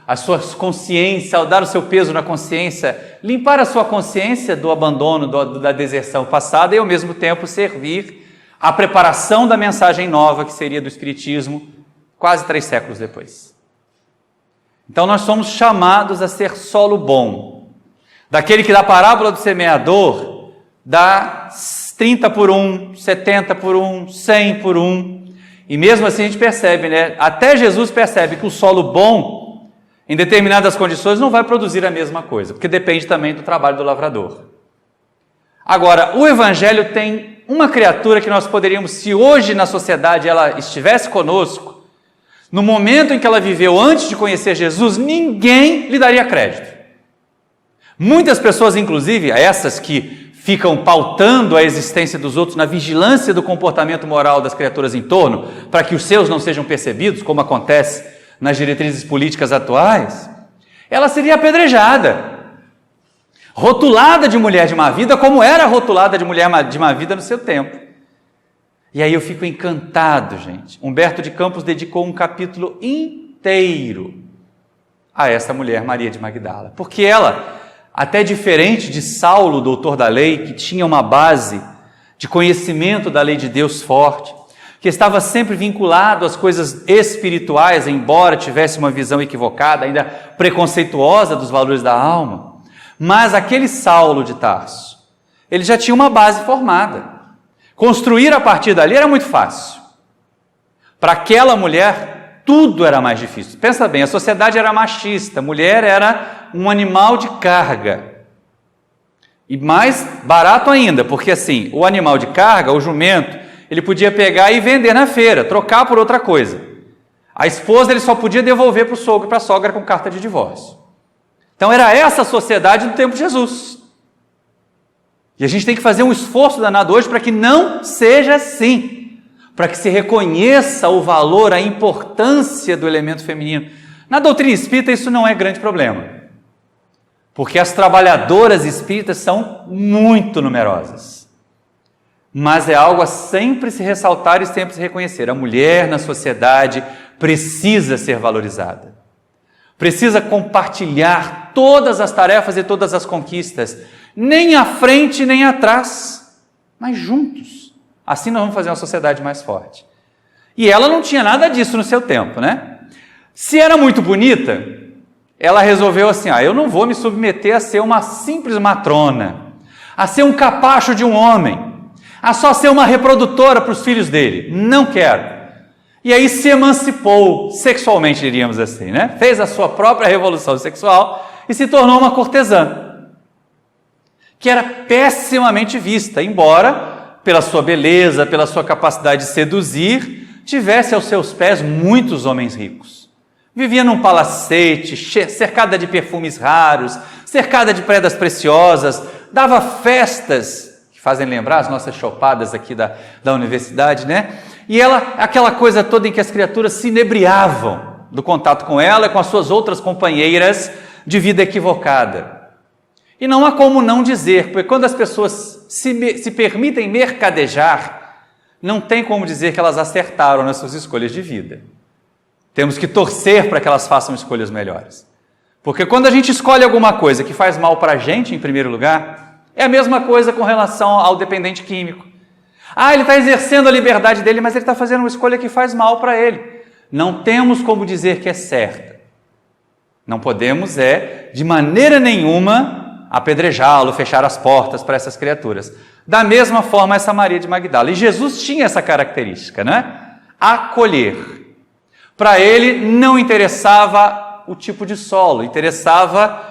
as suas consciências, saudar o seu peso na consciência, limpar a sua consciência do abandono, da deserção passada e ao mesmo tempo servir a preparação da mensagem nova que seria do Espiritismo quase 3 séculos depois. Então nós somos chamados a ser solo bom, daquele que da parábola do semeador dá 30 por 1, 70 por 1, 100 por 1, e mesmo assim a gente percebe, né? Até Jesus percebe que o solo bom, em determinadas condições, não vai produzir a mesma coisa, porque depende também do trabalho do lavrador. Agora, o Evangelho tem uma criatura que nós poderíamos, se hoje na sociedade ela estivesse conosco, no momento em que ela viveu antes de conhecer Jesus, ninguém lhe daria crédito. Muitas pessoas, inclusive, essas que ficam pautando a existência dos outros na vigilância do comportamento moral das criaturas em torno, para que os seus não sejam percebidos, como acontece nas diretrizes políticas atuais, ela seria apedrejada, rotulada de mulher de má vida, como era rotulada de mulher de má vida no seu tempo. E aí eu fico encantado, gente. Humberto de Campos dedicou um capítulo inteiro a essa mulher, Maria de Magdala, porque ela, até diferente de Saulo, doutor da lei, que tinha uma base de conhecimento da lei de Deus forte, que estava sempre vinculado às coisas espirituais, embora tivesse uma visão equivocada, ainda preconceituosa dos valores da alma, mas aquele Saulo de Tarso, ele já tinha uma base formada. Construir a partir dali era muito fácil. Para aquela mulher, tudo era mais difícil. Pensa bem, a sociedade era machista, a mulher era um animal de carga. E mais barato ainda, porque assim, o animal de carga, o jumento, ele podia pegar e vender na feira, trocar por outra coisa. A esposa ele só podia devolver para o sogro e para a sogra com carta de divórcio. Então era essa a sociedade do tempo de Jesus. E a gente tem que fazer um esforço danado hoje para que não seja assim, para que se reconheça o valor, a importância do elemento feminino. Na doutrina espírita isso não é grande problema, porque as trabalhadoras espíritas são muito numerosas. Mas é algo a sempre se ressaltar e sempre se reconhecer. A mulher na sociedade precisa ser valorizada. Precisa compartilhar todas as tarefas e todas as conquistas, nem à frente nem atrás, mas juntos. Assim nós vamos fazer uma sociedade mais forte. E ela não tinha nada disso no seu tempo, né? Se era muito bonita, ela resolveu assim, eu não vou me submeter a ser uma simples matrona, a ser um capacho de um homem, a só ser uma reprodutora para os filhos dele. Não quero. E aí se emancipou sexualmente, diríamos assim, né? Fez a sua própria revolução sexual e se tornou uma cortesã, que era pessimamente vista, embora pela sua beleza, pela sua capacidade de seduzir, tivesse aos seus pés muitos homens ricos. Vivia num palacete, cercada de perfumes raros, cercada de pedras preciosas, dava festas, que fazem lembrar as nossas chopadas aqui da universidade, né? E ela, aquela coisa toda em que as criaturas se inebriavam do contato com ela e com as suas outras companheiras de vida equivocada. E não há como não dizer, porque quando as pessoas se permitem mercadejar, não tem como dizer que elas acertaram nas suas escolhas de vida. Temos que torcer para que elas façam escolhas melhores. Porque quando a gente escolhe alguma coisa que faz mal para a gente, em primeiro lugar, é a mesma coisa com relação ao dependente químico. Ele está exercendo a liberdade dele, mas ele está fazendo uma escolha que faz mal para ele. Não temos como dizer que é certa. Não podemos, de maneira nenhuma, apedrejá-lo, fechar as portas para essas criaturas. Da mesma forma, essa Maria de Magdala. E Jesus tinha essa característica, né? Acolher. Para ele não interessava o tipo de solo, interessava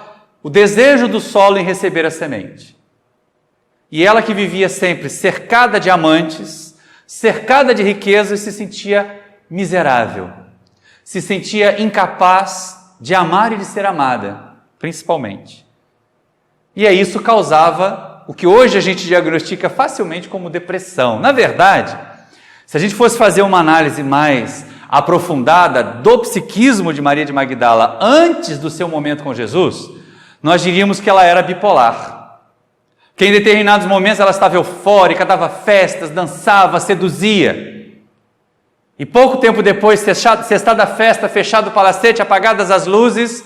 o desejo do solo em receber a semente. E ela que vivia sempre cercada de amantes, cercada de riquezas, se sentia miserável, se sentia incapaz de amar e de ser amada, principalmente. E isso causava o que hoje a gente diagnostica facilmente como depressão. Na verdade, se a gente fosse fazer uma análise mais aprofundada do psiquismo de Maria de Magdala antes do seu momento com Jesus, nós diríamos que ela era bipolar. Que em determinados momentos ela estava eufórica, dava festas, dançava, seduzia. E pouco tempo depois, cessada a festa, fechado o palacete, apagadas as luzes,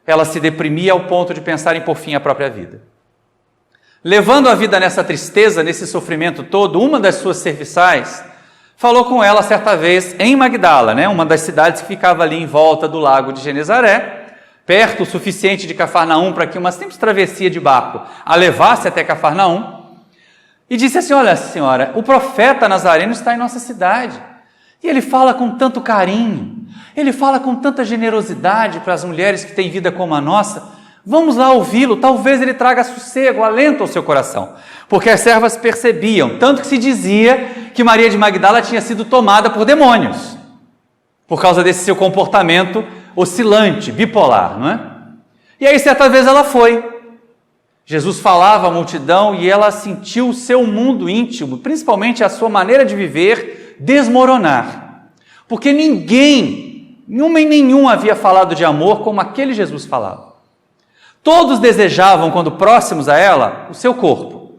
ela se deprimia ao ponto de pensar em pôr fim à própria vida. Levando a vida nessa tristeza, nesse sofrimento todo, uma das suas serviçais falou com ela certa vez em Magdala, né, uma das cidades que ficava ali em volta do lago de Genezaré, perto o suficiente de Cafarnaum para que uma simples travessia de barco a levasse até Cafarnaum, e disse assim: olha senhora, o profeta Nazareno está em nossa cidade, e ele fala com tanto carinho, ele fala com tanta generosidade para as mulheres que têm vida como a nossa, vamos lá ouvi-lo, talvez ele traga sossego, alento ao seu coração. Porque as servas percebiam, tanto que se dizia que Maria de Magdala tinha sido tomada por demônios, por causa desse seu comportamento oscilante, bipolar, não é? E aí certa vez ela foi. Jesus falava à multidão e ela sentiu o seu mundo íntimo, principalmente a sua maneira de viver, desmoronar. Porque ninguém, homem nenhum havia falado de amor como aquele Jesus falava. Todos desejavam, quando próximos a ela, o seu corpo.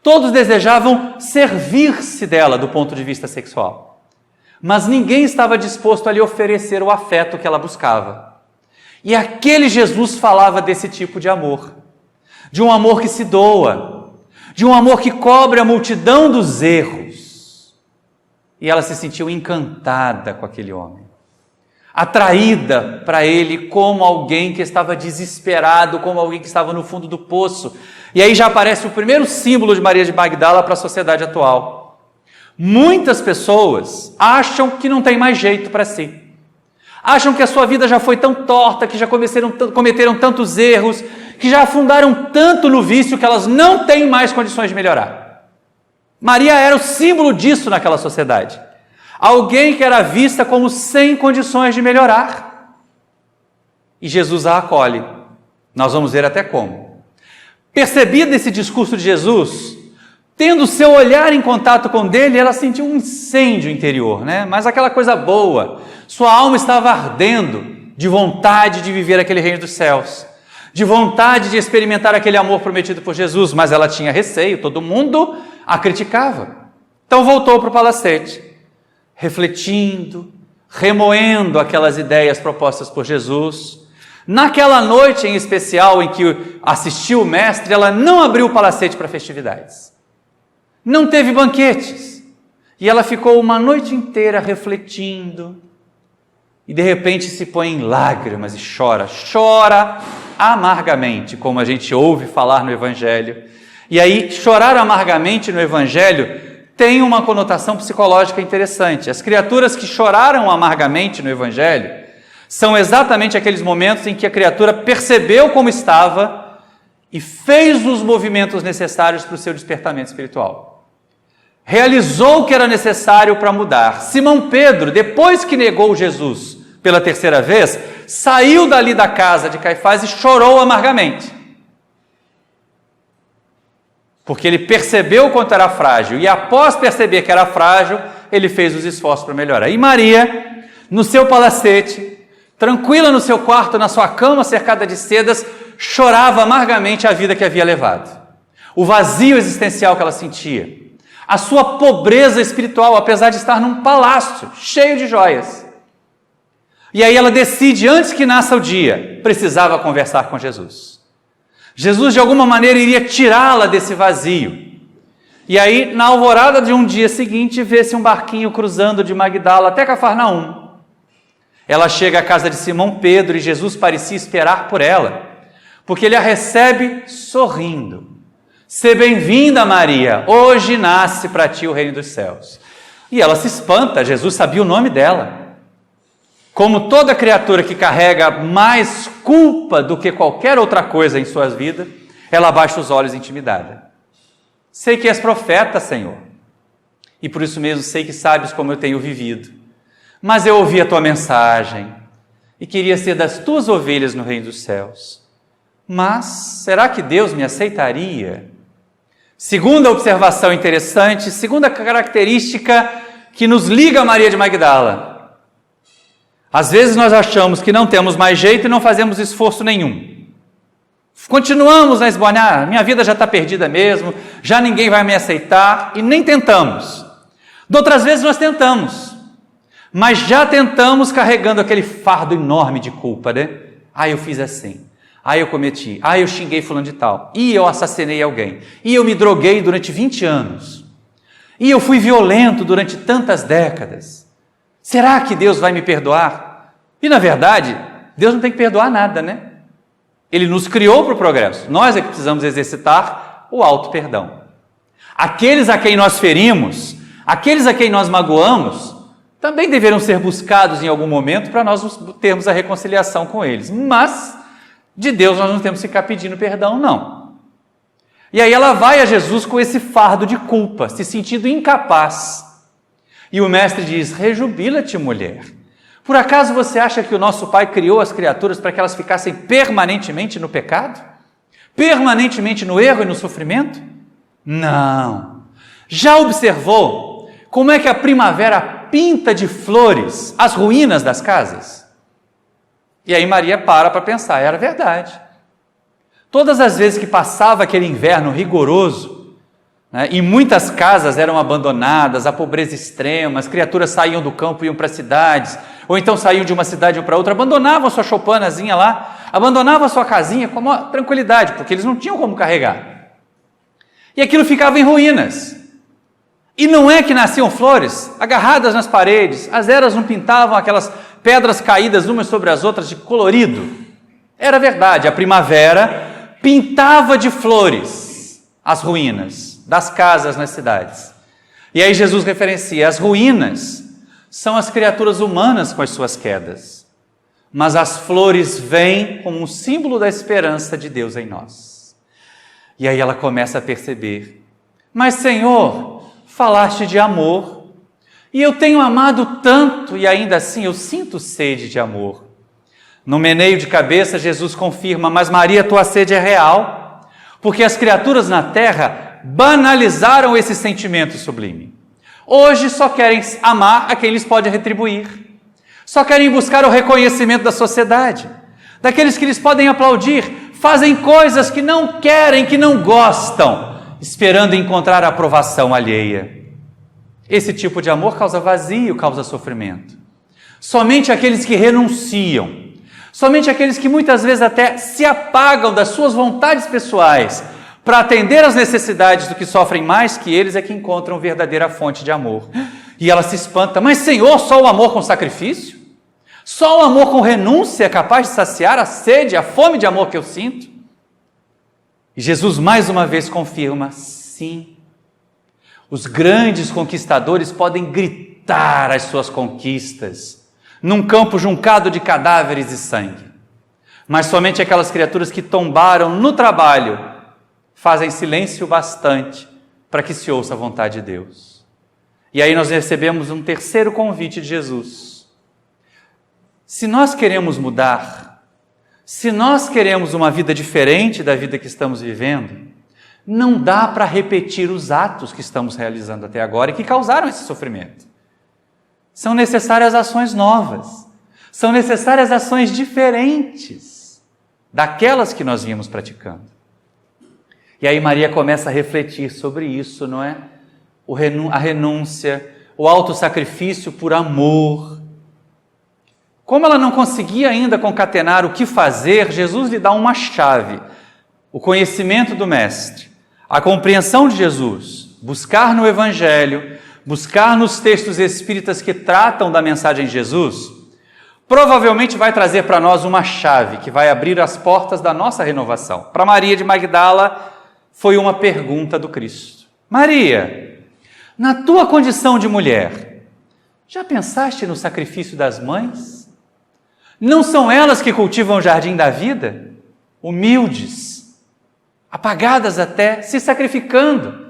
Todos desejavam servir-se dela do ponto de vista sexual. Mas ninguém estava disposto a lhe oferecer o afeto que ela buscava. E aquele Jesus falava desse tipo de amor. De um amor que se doa. De um amor que cobre a multidão dos erros. E ela se sentiu encantada com aquele homem. Atraída para ele como alguém que estava desesperado, como alguém que estava no fundo do poço. E aí já aparece o primeiro símbolo de Maria de Magdala para a sociedade atual. Muitas pessoas acham que não tem mais jeito para si. Acham que a sua vida já foi tão torta, que já cometeram tantos erros, que já afundaram tanto no vício que elas não têm mais condições de melhorar. Maria era o símbolo disso naquela sociedade. Alguém que era vista como sem condições de melhorar. E Jesus a acolhe. Nós vamos ver até como. Percebido esse discurso de Jesus, tendo seu olhar em contato com dele, ela sentiu um incêndio interior, né? Mas aquela coisa boa. Sua alma estava ardendo de vontade de viver aquele reino dos céus, de vontade de experimentar aquele amor prometido por Jesus, mas ela tinha receio, todo mundo a criticava. Então voltou para o palacete, refletindo, remoendo aquelas ideias propostas por Jesus. Naquela noite em especial em que assistiu o mestre, ela não abriu o palacete para festividades. Não teve banquetes. E ela ficou uma noite inteira refletindo. E de repente se põe em lágrimas e chora amargamente, como a gente ouve falar no Evangelho. E aí, chorar amargamente no Evangelho tem uma conotação psicológica interessante. As criaturas que choraram amargamente no Evangelho são exatamente aqueles momentos em que a criatura percebeu como estava e fez os movimentos necessários para o seu despertamento espiritual. Realizou o que era necessário para mudar. Simão Pedro, depois que negou Jesus pela terceira vez, saiu dali da casa de Caifás e chorou amargamente. Porque ele percebeu o quanto era frágil e após perceber que era frágil, ele fez os esforços para melhorar. E Maria, no seu palacete, tranquila no seu quarto, na sua cama cercada de sedas, chorava amargamente a vida que havia levado. O vazio existencial que ela sentia. A sua pobreza espiritual, apesar de estar num palácio cheio de joias. E aí ela decide, antes que nasça o dia, precisava conversar com Jesus. Jesus, de alguma maneira, iria tirá-la desse vazio. E aí, na alvorada de um dia seguinte, vê-se um barquinho cruzando de Magdala até Cafarnaum. Ela chega à casa de Simão Pedro e Jesus parecia esperar por ela, porque ele a recebe sorrindo. Seja bem-vinda, Maria, hoje nasce para ti o reino dos céus. E ela se espanta, Jesus sabia o nome dela. Como toda criatura que carrega mais culpa do que qualquer outra coisa em suas vidas, ela abaixa os olhos intimidada. Sei que és profeta, Senhor, e por isso mesmo sei que sabes como eu tenho vivido. Mas eu ouvi a tua mensagem e queria ser das tuas ovelhas no reino dos céus. Mas será que Deus me aceitaria? Segunda observação interessante, segunda característica que nos liga a Maria de Magdala. Às vezes nós achamos que não temos mais jeito e não fazemos esforço nenhum. Continuamos a esbanjar, minha vida já está perdida mesmo, já ninguém vai me aceitar e nem tentamos. De outras vezes nós tentamos, mas já tentamos carregando aquele fardo enorme de culpa, né? Eu fiz assim, eu cometi, eu xinguei fulano de tal, e eu assassinei alguém, e eu me droguei durante 20 anos, e eu fui violento durante tantas décadas. Será que Deus vai me perdoar? E na verdade, Deus não tem que perdoar nada, né? Ele nos criou para o progresso. Nós é que precisamos exercitar o auto-perdão. Aqueles a quem nós ferimos, aqueles a quem nós magoamos, também deverão ser buscados em algum momento para nós termos a reconciliação com eles. Mas de Deus nós não temos que ficar pedindo perdão, não. E aí ela vai a Jesus com esse fardo de culpa, se sentindo incapaz. E o mestre diz, rejubila-te, mulher. Por acaso você acha que o nosso Pai criou as criaturas para que elas ficassem permanentemente no pecado? Permanentemente no erro e no sofrimento? Não. Já observou como é que a primavera pinta de flores as ruínas das casas? E aí Maria para pensar, era verdade. Todas as vezes que passava aquele inverno rigoroso, e muitas casas eram abandonadas, a pobreza extrema, as criaturas saíam do campo e iam para as cidades, ou então saíam de uma cidade para outra, abandonavam sua choupanazinha lá, abandonavam sua casinha com uma tranquilidade, porque eles não tinham como carregar. E aquilo ficava em ruínas. E não é que nasciam flores agarradas nas paredes, as eras não pintavam aquelas pedras caídas umas sobre as outras de colorido. Era verdade, a primavera pintava de flores as ruínas das casas nas cidades. E aí Jesus referencia: as ruínas são as criaturas humanas com as suas quedas, mas as flores vêm como um símbolo da esperança de Deus em nós. E aí ela começa a perceber: mas Senhor, falaste de amor, e eu tenho amado tanto, e ainda assim eu sinto sede de amor. No meneio de cabeça, Jesus confirma: mas Maria, tua sede é real, porque as criaturas na terra banalizaram esse sentimento sublime. Hoje só querem amar a quem lhes pode retribuir. Só querem buscar o reconhecimento da sociedade, daqueles que lhes podem aplaudir. Fazem coisas que não querem, que não gostam, esperando encontrar a aprovação alheia. Esse tipo de amor causa vazio, causa sofrimento. Somente aqueles que renunciam, somente aqueles que muitas vezes até se apagam das suas vontades pessoais para atender às necessidades do que sofrem mais que eles é que encontram verdadeira fonte de amor. E ela se espanta: mas Senhor, só o amor com sacrifício? Só o amor com renúncia é capaz de saciar a sede, a fome de amor que eu sinto? E Jesus mais uma vez confirma: sim, os grandes conquistadores podem gritar as suas conquistas num campo juncado de cadáveres e sangue, mas somente aquelas criaturas que tombaram no trabalho fazem silêncio bastante para que se ouça a vontade de Deus. E aí nós recebemos um terceiro convite de Jesus. Se nós queremos mudar, se nós queremos uma vida diferente da vida que estamos vivendo, não dá para repetir os atos que estamos realizando até agora e que causaram esse sofrimento. São necessárias ações novas, são necessárias ações diferentes daquelas que nós vínhamos praticando. E aí Maria começa a refletir sobre isso, não é? A renúncia, o autossacrifício por amor. Como ela não conseguia ainda concatenar o que fazer, Jesus lhe dá uma chave: o conhecimento do Mestre, a compreensão de Jesus, buscar no Evangelho, buscar nos textos espíritas que tratam da mensagem de Jesus, provavelmente vai trazer para nós uma chave que vai abrir as portas da nossa renovação. Para Maria de Magdala, foi uma pergunta do Cristo: Maria, na tua condição de mulher, já pensaste no sacrifício das mães? Não são elas que cultivam o jardim da vida? Humildes, apagadas até, se sacrificando.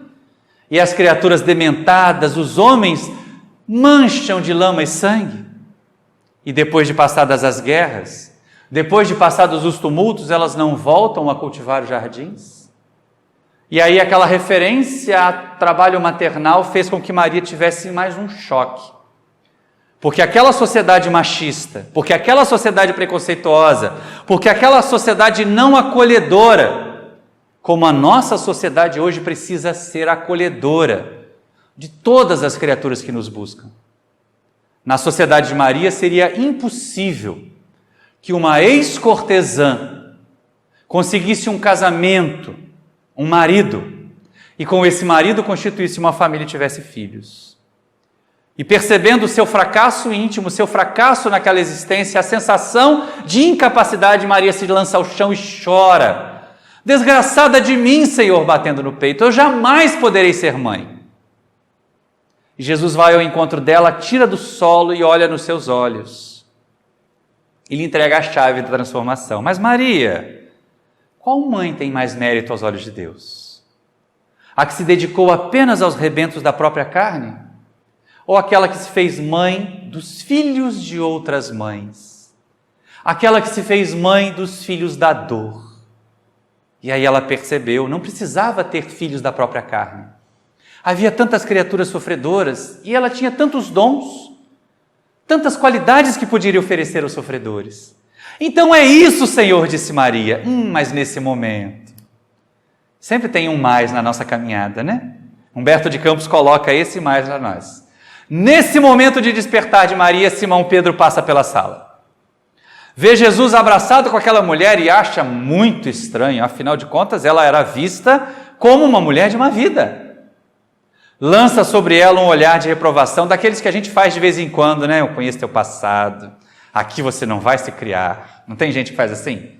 E as criaturas dementadas, os homens, mancham de lama e sangue. E depois de passadas as guerras, depois de passados os tumultos, elas não voltam a cultivar os jardins? E aí aquela referência a trabalho maternal fez com que Maria tivesse mais um choque. Porque aquela sociedade machista, porque aquela sociedade preconceituosa, porque aquela sociedade não acolhedora, como a nossa sociedade hoje precisa ser acolhedora de todas as criaturas que nos buscam. Na sociedade de Maria seria impossível que uma ex-cortesã conseguisse um casamento, um marido, e com esse marido constituísse uma família e tivesse filhos. E percebendo o seu fracasso íntimo, o seu fracasso naquela existência, a sensação de incapacidade, Maria se lança ao chão e chora: desgraçada de mim, Senhor, batendo no peito, eu jamais poderei ser mãe. E Jesus vai ao encontro dela, tira do solo e olha nos seus olhos. E lhe entrega a chave da transformação. Mas Maria, qual mãe tem mais mérito aos olhos de Deus? A que se dedicou apenas aos rebentos da própria carne? Ou aquela que se fez mãe dos filhos de outras mães? Aquela que se fez mãe dos filhos da dor? E aí ela percebeu, não precisava ter filhos da própria carne. Havia tantas criaturas sofredoras e ela tinha tantos dons, tantas qualidades que poderia oferecer aos sofredores. Então é isso, Senhor, disse Maria. Mas nesse momento, sempre tem um mais na nossa caminhada, né? Humberto de Campos coloca esse mais para nós. Nesse momento de despertar de Maria, Simão Pedro passa pela sala. Vê Jesus abraçado com aquela mulher e acha muito estranho, afinal de contas ela era vista como uma mulher de uma vida. Lança sobre ela um olhar de reprovação, daqueles que a gente faz de vez em quando, né? Eu conheço teu passado, aqui você não vai se criar. Não tem gente que faz assim?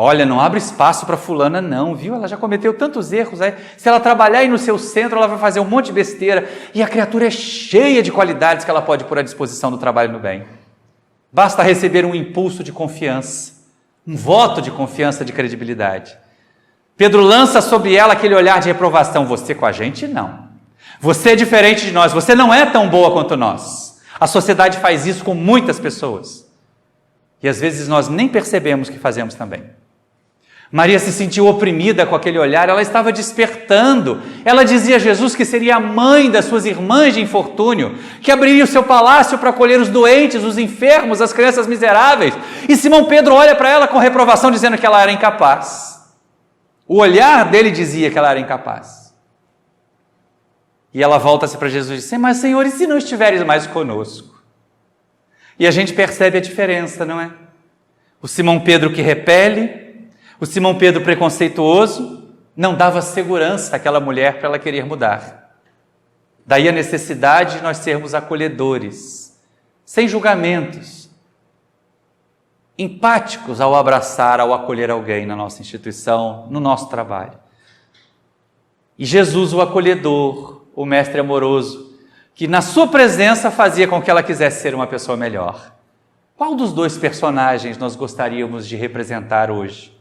Olha, não abre espaço para fulana não, viu? Ela já cometeu tantos erros. Aí. Se ela trabalhar aí no seu centro, ela vai fazer um monte de besteira. E a criatura é cheia de qualidades que ela pode pôr à disposição do trabalho no bem. Basta receber um impulso de confiança, um voto de confiança, de credibilidade. Pedro lança sobre ela aquele olhar de reprovação. Você com a gente, não. Você é diferente de nós, você não é tão boa quanto nós. A sociedade faz isso com muitas pessoas. E às vezes nós nem percebemos que fazemos também. Maria se sentiu oprimida com aquele olhar, ela estava despertando. Ela dizia a Jesus que seria a mãe das suas irmãs de infortúnio, que abriria o seu palácio para acolher os doentes, os enfermos, as crianças miseráveis. E Simão Pedro olha para ela com reprovação, dizendo que ela era incapaz. O olhar dele dizia que ela era incapaz. E ela volta-se para Jesus e diz: mas Senhor, e se não estiveres mais conosco? E a gente percebe a diferença, não é? O Simão Pedro que repele, o Simão Pedro preconceituoso, não dava segurança àquela mulher para ela querer mudar. Daí a necessidade de nós sermos acolhedores, sem julgamentos, empáticos ao abraçar, ao acolher alguém na nossa instituição, no nosso trabalho. E Jesus, o acolhedor, o mestre amoroso, que na sua presença fazia com que ela quisesse ser uma pessoa melhor. Qual dos dois personagens nós gostaríamos de representar hoje?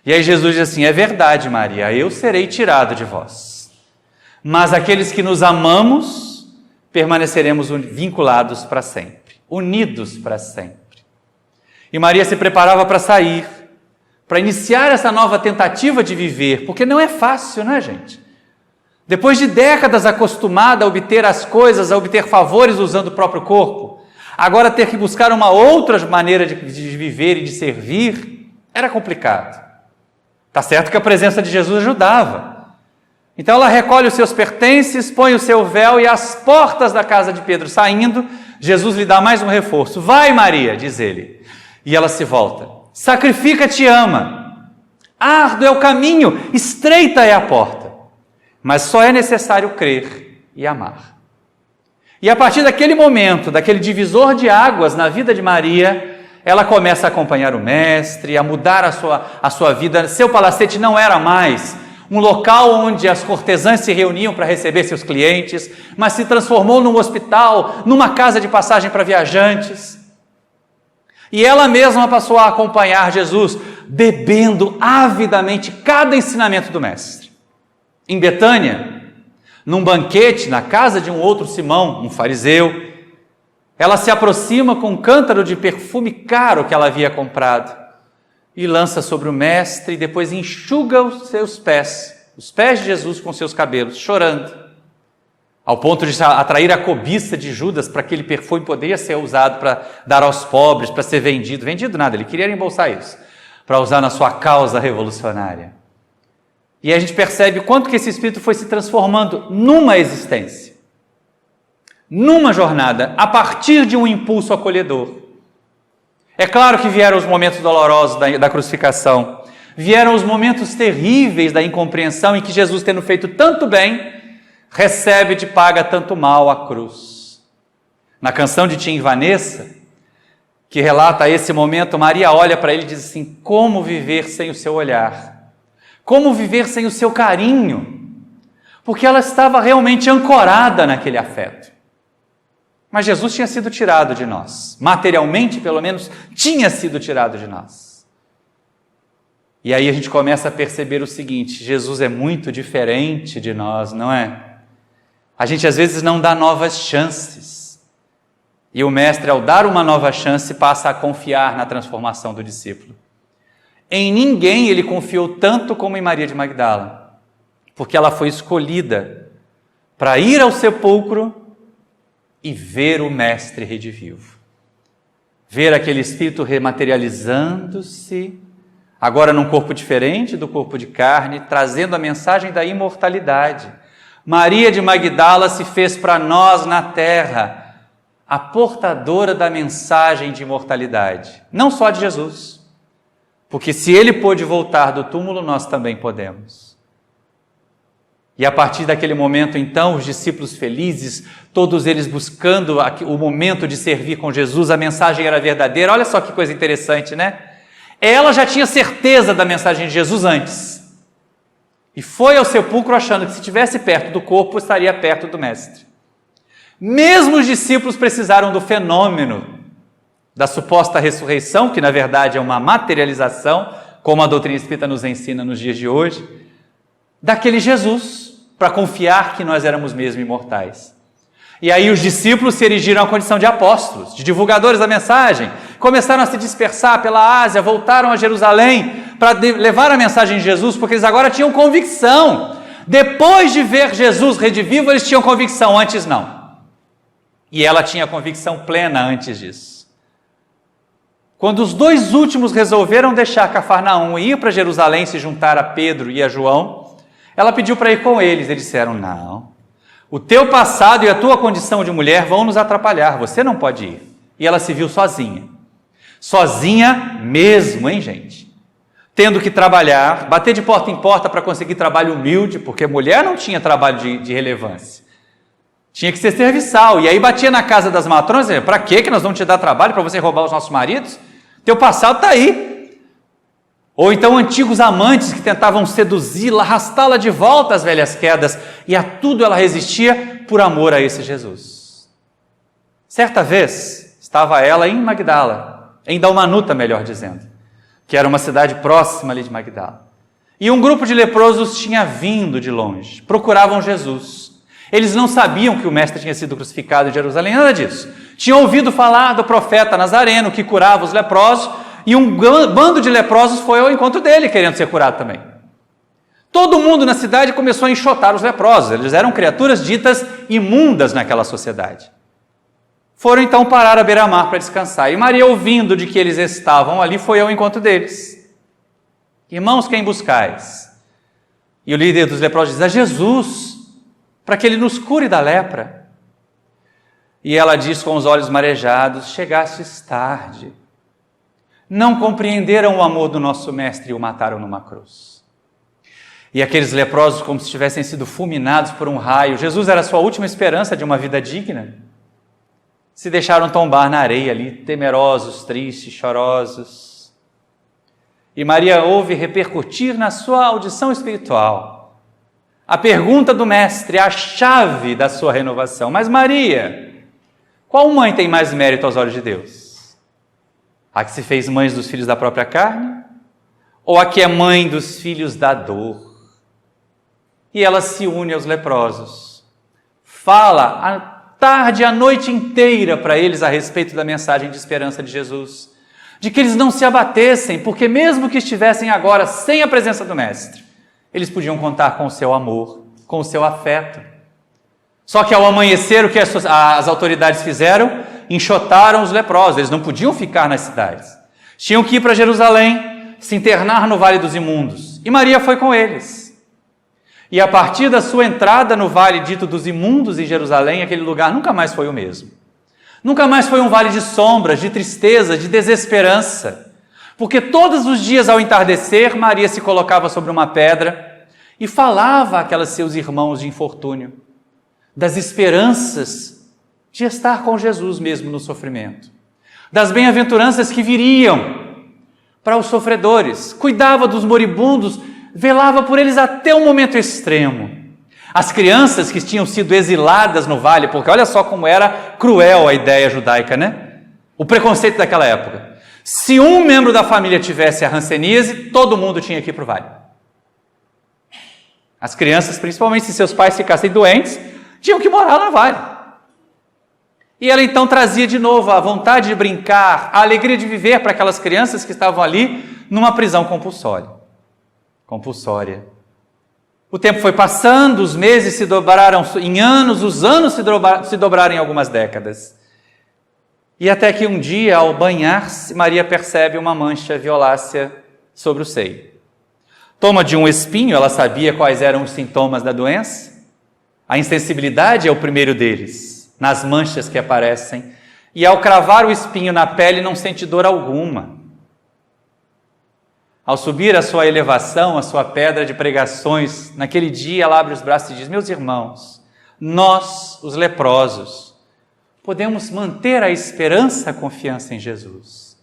E aí Jesus diz assim: é verdade, Maria, eu serei tirado de vós, mas aqueles que nos amamos permaneceremos vinculados para sempre, unidos para sempre. E Maria se preparava para sair, para iniciar essa nova tentativa de viver, porque não é fácil, não é, gente? Depois de décadas acostumada a obter as coisas, a obter favores usando o próprio corpo, agora ter que buscar uma outra maneira de viver e de servir, era complicado. Está certo que a presença de Jesus ajudava. Então ela recolhe os seus pertences, põe o seu véu e às portas da casa de Pedro saindo, Jesus lhe dá mais um reforço. Vai, Maria, diz ele. E ela se volta. Sacrifica-te, ama. Árduo é o caminho, estreita é a porta. Mas só é necessário crer e amar. E a partir daquele momento, daquele divisor de águas na vida de Maria, ela começa a acompanhar o mestre, a mudar a sua vida. Seu palacete não era mais um local onde as cortesãs se reuniam para receber seus clientes, mas se transformou num hospital, numa casa de passagem para viajantes. E ela mesma passou a acompanhar Jesus, bebendo avidamente cada ensinamento do mestre. Em Betânia, num banquete na casa de um outro Simão, um fariseu, ela se aproxima com um cântaro de perfume caro que ela havia comprado e lança sobre o mestre e depois enxuga os pés de Jesus com seus cabelos, chorando, ao ponto de atrair a cobiça de Judas, para aquele perfume poderia ser usado para dar aos pobres, para ser vendido. Vendido nada, ele queria embolsar isso, para usar na sua causa revolucionária. E a gente percebe quanto que esse espírito foi se transformando numa existência, numa jornada, a partir de um impulso acolhedor. É claro que vieram os momentos dolorosos da crucificação, vieram os momentos terríveis da incompreensão em que Jesus, tendo feito tanto bem, recebe de paga tanto mal a cruz. Na canção de Tim e Vanessa, que relata esse momento, Maria olha para ele e diz assim: como viver sem o seu olhar? Como viver sem o seu carinho? Porque ela estava realmente ancorada naquele afeto. Mas Jesus tinha sido tirado de nós. Materialmente, pelo menos, tinha sido tirado de nós. E aí a gente começa a perceber o seguinte: Jesus é muito diferente de nós, não é? A gente às vezes não dá novas chances. E o mestre, ao dar uma nova chance, passa a confiar na transformação do discípulo. Em ninguém ele confiou tanto como em Maria de Magdala, porque ela foi escolhida para ir ao sepulcro e ver o mestre redivivo. Ver aquele espírito rematerializando-se, agora num corpo diferente do corpo de carne, trazendo a mensagem da imortalidade. Maria de Magdala se fez para nós na terra a portadora da mensagem de imortalidade, não só de Jesus, porque se ele pôde voltar do túmulo, nós também podemos. E a partir daquele momento, então, os discípulos felizes, todos eles buscando o momento de servir com Jesus, a mensagem era verdadeira. Olha só que coisa interessante, né? ela já tinha certeza da mensagem de Jesus antes. E foi ao sepulcro achando que se estivesse perto do corpo, estaria perto do mestre. Mesmo os discípulos precisaram do fenômeno da suposta ressurreição, que na verdade é uma materialização, como a doutrina espírita nos ensina nos dias de hoje, daquele Jesus, para confiar que nós éramos mesmo imortais. E aí os discípulos se erigiram à condição de apóstolos, de divulgadores da mensagem, começaram a se dispersar pela Ásia, voltaram a Jerusalém para levar a mensagem de Jesus, porque eles agora tinham convicção. Depois de ver Jesus redivivo, eles tinham convicção, antes não. E ela tinha convicção plena antes disso. Quando os dois últimos resolveram deixar Cafarnaum e ir para Jerusalém se juntar a Pedro e a João, ela pediu para ir com eles. Eles disseram, não, o teu passado e a tua condição de mulher vão nos atrapalhar, você não pode ir. E ela se viu sozinha. Sozinha mesmo, hein, gente? Tendo que trabalhar, bater de porta em porta para conseguir trabalho humilde, porque mulher não tinha trabalho de relevância. Tinha que ser serviçal. E aí batia na casa das matronas, para que nós vamos te dar trabalho para você roubar os nossos maridos? Teu passado está aí. Ou então antigos amantes que tentavam seduzi-la, arrastá-la de volta às velhas quedas, e a tudo ela resistia por amor a esse Jesus. Certa vez, estava ela em Magdala, em Dalmanuta, melhor dizendo, que era uma cidade próxima ali de Magdala. E um grupo de leprosos tinha vindo de longe, procuravam Jesus. Eles não sabiam que o mestre tinha sido crucificado em Jerusalém, nada disso. Tinham ouvido falar do profeta Nazareno, que curava os leprosos, e um bando de leprosos foi ao encontro dele, querendo ser curado também. Todo mundo na cidade começou a enxotar os leprosos. Eles eram criaturas ditas imundas naquela sociedade. Foram então parar à beira-mar para descansar. E Maria, ouvindo de que eles estavam ali, foi ao encontro deles. Irmãos, quem buscais? E o líder dos leprosos diz, a Jesus, para que ele nos cure da lepra. E ela diz com os olhos marejados, chegastes tarde. Não compreenderam o amor do nosso mestre e o mataram numa cruz. E aqueles leprosos, como se tivessem sido fulminados por um raio, Jesus era a sua última esperança de uma vida digna, se deixaram tombar na areia ali, temerosos, tristes, chorosos. E Maria ouve repercutir na sua audição espiritual a pergunta do mestre, a chave da sua renovação. Mas Maria, qual mãe tem mais mérito aos olhos de Deus? A que se fez mãe dos filhos da própria carne? Ou a que é mãe dos filhos da dor? E ela se une aos leprosos. Fala a tarde, a noite inteira para eles a respeito da mensagem de esperança de Jesus. De que eles não se abatessem, porque mesmo que estivessem agora sem a presença do Mestre, eles podiam contar com o seu amor, com o seu afeto. Só que ao amanhecer, o que as autoridades fizeram? Enxotaram os leprosos, eles não podiam ficar nas cidades. Tinham que ir para Jerusalém, se internar no Vale dos Imundos. E Maria foi com eles. E a partir da sua entrada no Vale dito dos Imundos em Jerusalém, aquele lugar nunca mais foi o mesmo. Nunca mais foi um vale de sombras, de tristeza, de desesperança. Porque todos os dias ao entardecer, Maria se colocava sobre uma pedra e falava àqueles seus irmãos de infortúnio, das esperanças de estar com Jesus mesmo no sofrimento, das bem-aventuranças que viriam para os sofredores, cuidava dos moribundos, velava por eles até o momento extremo. As crianças que tinham sido exiladas no vale, porque olha só como era cruel a ideia judaica, né? O preconceito daquela época. Se um membro da família tivesse a hanseníase, todo mundo tinha que ir para o vale. As crianças, principalmente se seus pais ficassem doentes, tinham que morar no vale. E ela então trazia de novo a vontade de brincar, a alegria de viver para aquelas crianças que estavam ali numa prisão compulsória. O tempo foi passando, os meses se dobraram em anos, os anos se dobraram em algumas décadas. E até que um dia, ao banhar-se, Maria percebe uma mancha violácea sobre o seio. Toma de um espinho, ela sabia quais eram os sintomas da doença. A insensibilidade é o primeiro deles, nas manchas que aparecem. E ao cravar o espinho na pele, não sente dor alguma. Ao subir a sua elevação, a sua pedra de pregações, naquele dia ela abre os braços e diz: meus irmãos, nós, os leprosos, podemos manter a esperança, a confiança em Jesus.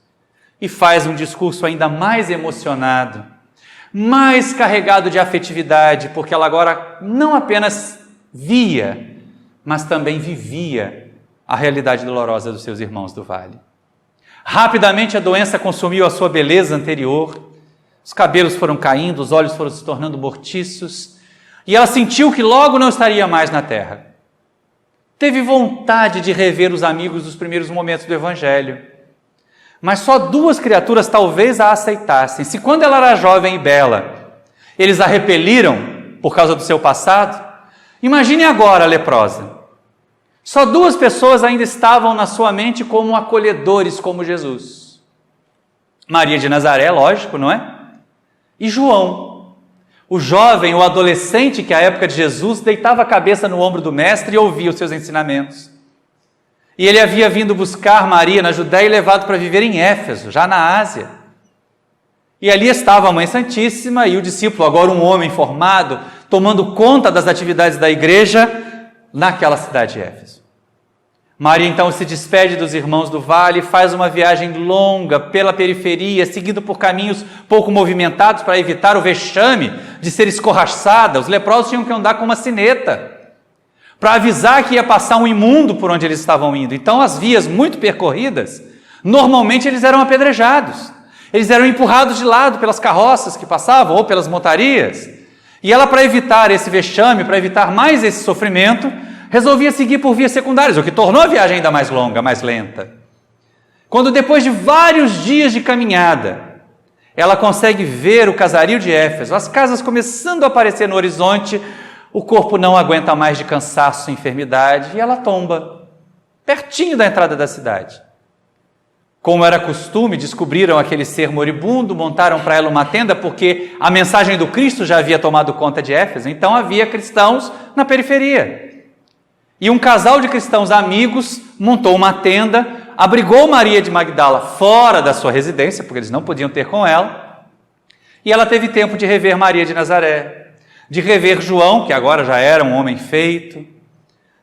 e faz um discurso ainda mais emocionado, mais carregado de afetividade, porque ela agora não apenas via, mas também vivia a realidade dolorosa dos seus irmãos do vale. Rapidamente a doença consumiu a sua beleza anterior, os cabelos foram caindo, os olhos foram se tornando mortiços, e ela sentiu que logo não estaria mais na terra. Teve vontade de rever os amigos dos primeiros momentos do Evangelho, mas só 2 criaturas talvez a aceitassem. Se quando ela era jovem e bela, eles a repeliram por causa do seu passado, imagine agora a leprosa. Só 2 pessoas ainda estavam na sua mente como acolhedores, como Jesus. Maria de Nazaré, lógico, não é? E João, o jovem, o adolescente que à época de Jesus deitava a cabeça no ombro do mestre e ouvia os seus ensinamentos. E ele havia vindo buscar Maria na Judéia e levado para viver em Éfeso, já na Ásia. E ali estava a Mãe Santíssima e o discípulo, agora um homem formado, tomando conta das atividades da igreja naquela cidade de Éfeso. Maria então se despede dos irmãos do vale, faz uma viagem longa pela periferia, seguindo por caminhos pouco movimentados para evitar o vexame de ser escorraçada. Os leprosos tinham que andar com uma sineta para avisar que ia passar um imundo por onde eles estavam indo. Então as vias muito percorridas, normalmente eles eram apedrejados, eles eram empurrados de lado pelas carroças que passavam ou pelas montarias. E ela, para evitar esse vexame, para evitar mais esse sofrimento, resolvia seguir por vias secundárias, o que tornou a viagem ainda mais longa, mais lenta. Quando depois de vários dias de caminhada, ela consegue ver o casario de Éfeso, as casas começando a aparecer no horizonte, o corpo não aguenta mais de cansaço e enfermidade, e ela tomba, pertinho da entrada da cidade. Como era costume, descobriram aquele ser moribundo, montaram para ela uma tenda, porque a mensagem do Cristo já havia tomado conta de Éfeso, então havia cristãos na periferia. E um casal de cristãos amigos montou uma tenda, abrigou Maria de Magdala fora da sua residência, porque eles não podiam ter com ela, e ela teve tempo de rever Maria de Nazaré, de rever João, que agora já era um homem feito,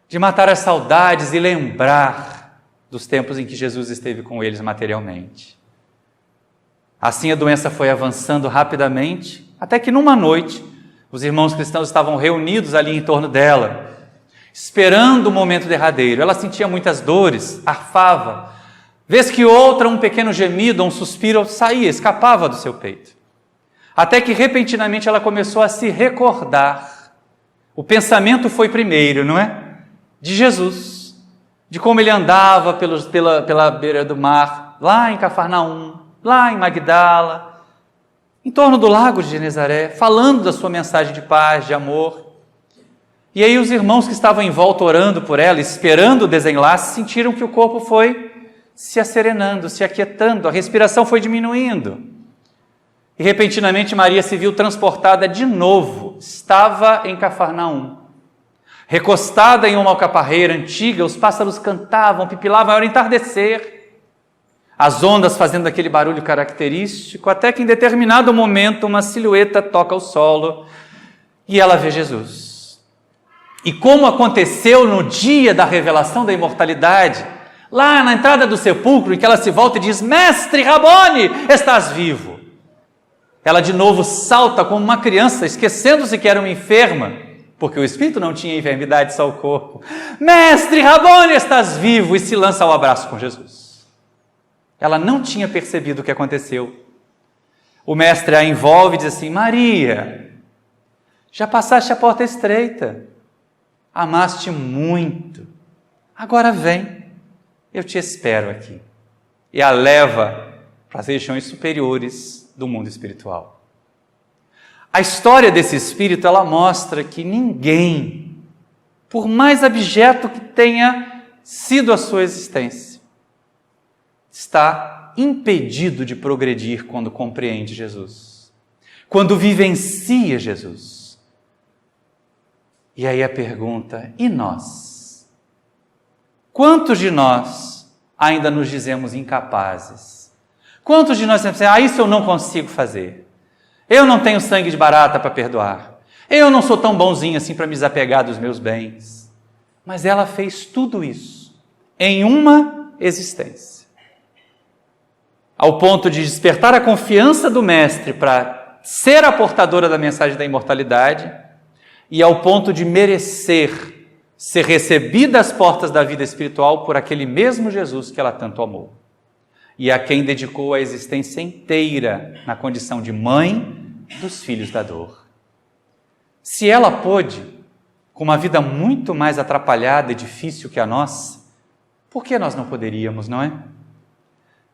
de matar as saudades e lembrar dos tempos em que Jesus esteve com eles materialmente. Assim a doença foi avançando rapidamente, até que numa noite, os irmãos cristãos estavam reunidos ali em torno dela, esperando o momento derradeiro. Ela sentia muitas dores, arfava, vez que outra, um pequeno gemido, um suspiro saía, escapava do seu peito. Até que repentinamente ela começou a se recordar. O pensamento foi primeiro, não é? De Jesus, de como ele andava pela beira do mar, lá em Cafarnaum, lá em Magdala, em torno do lago de Genezaré, falando da sua mensagem de paz, de amor. E aí os irmãos que estavam em volta orando por ela, esperando o desenlace, sentiram que o corpo foi se asserenando, se aquietando, a respiração foi diminuindo. E repentinamente Maria se viu transportada de novo, estava em Cafarnaum. Recostada em uma alcaparreira antiga, os pássaros cantavam, pipilavam, era entardecer. As ondas fazendo aquele barulho característico, até que em determinado momento uma silhueta toca o solo e ela vê Jesus. E como aconteceu no dia da revelação da imortalidade, lá na entrada do sepulcro, em que ela se volta e diz: Mestre Rabone, estás vivo. Ela de novo salta como uma criança, esquecendo-se que era uma enferma, porque o espírito não tinha enfermidade, só o corpo. Mestre Rabone, estás vivo, e se lança ao abraço com Jesus. Ela não tinha percebido o que aconteceu. O mestre a envolve e diz assim: Maria, já passaste a porta estreita, amaste muito, agora vem, eu te espero aqui. E a leva para as regiões superiores do mundo espiritual. A história desse espírito, ela mostra que ninguém, por mais abjeto que tenha sido a sua existência, está impedido de progredir quando compreende Jesus, quando vivencia Jesus. E aí a pergunta: e nós? Quantos de nós ainda nos dizemos incapazes? Quantos de nós dizemos assim: isso eu não consigo fazer? Eu não tenho sangue de barata para perdoar. Eu não sou tão bonzinho assim para me desapegar dos meus bens. Mas ela fez tudo isso em uma existência. ao ponto de despertar a confiança do Mestre para ser a portadora da mensagem da imortalidade e ao ponto de merecer ser recebida às portas da vida espiritual por aquele mesmo Jesus que ela tanto amou e a quem dedicou a existência inteira na condição de mãe dos filhos da dor. Se ela pôde, com uma vida muito mais atrapalhada e difícil que a nossa, por que nós não poderíamos, não é?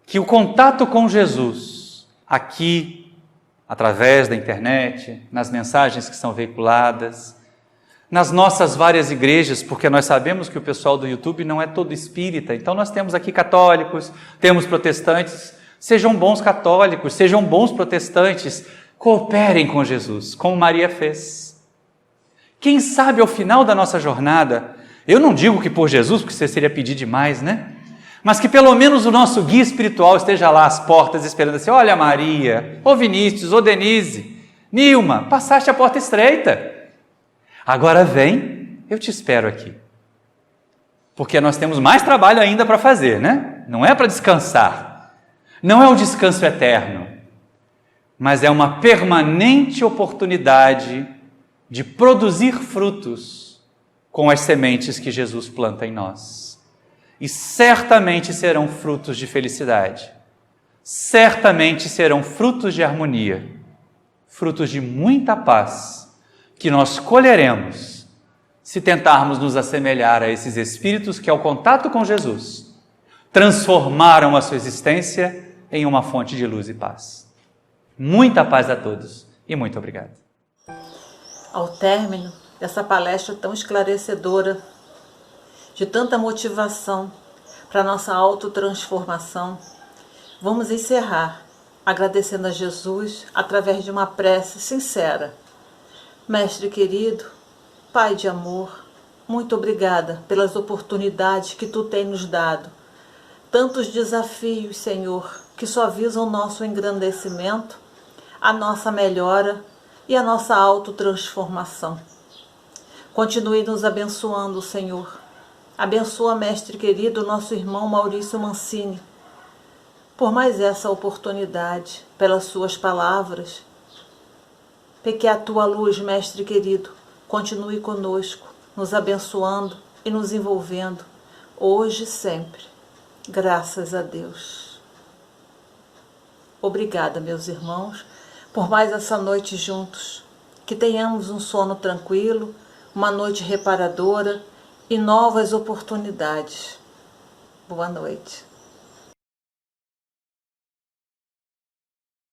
Que o contato com Jesus, aqui, através da internet, nas mensagens que são veiculadas, nas nossas várias igrejas, porque nós sabemos que o pessoal do YouTube não é todo espírita, então nós temos aqui católicos, temos protestantes, sejam bons católicos, sejam bons protestantes, cooperem com Jesus, como Maria fez. Quem sabe ao final da nossa jornada, eu não digo que por Jesus, porque você seria pedir demais, né? Mas que pelo menos o nosso guia espiritual esteja lá às portas esperando assim, olha Maria, ô Vinícius, ô Denise, Nilma, passaste a porta estreita. Agora vem, eu te espero aqui. Porque nós temos mais trabalho ainda para fazer, né? Não é para descansar. Não é um descanso eterno. Mas é uma permanente oportunidade de produzir frutos com as sementes que Jesus planta em nós. E certamente serão frutos de felicidade. Certamente serão frutos de harmonia. Frutos de muita paz que nós colheremos se tentarmos nos assemelhar a esses espíritos que, ao contato com Jesus, transformaram a sua existência em uma fonte de luz e paz. Muita paz a todos e muito obrigado. Ao término dessa palestra tão esclarecedora, de tanta motivação para a nossa autotransformação, vamos encerrar agradecendo a Jesus através de uma prece sincera. Mestre querido, Pai de amor, muito obrigada pelas oportunidades que Tu tem nos dado. Tantos desafios, Senhor, que só visam o nosso engrandecimento, a nossa melhora e a nossa autotransformação. Continue nos abençoando, Senhor. Abençoa, Mestre querido, nosso irmão Maurício Mancini, por mais essa oportunidade, pelas suas palavras. Que a Tua luz, Mestre querido, continue conosco, nos abençoando e nos envolvendo, hoje e sempre. Graças a Deus. Obrigada, meus irmãos, por mais essa noite juntos. Que tenhamos um sono tranquilo, uma noite reparadora e novas oportunidades. Boa noite.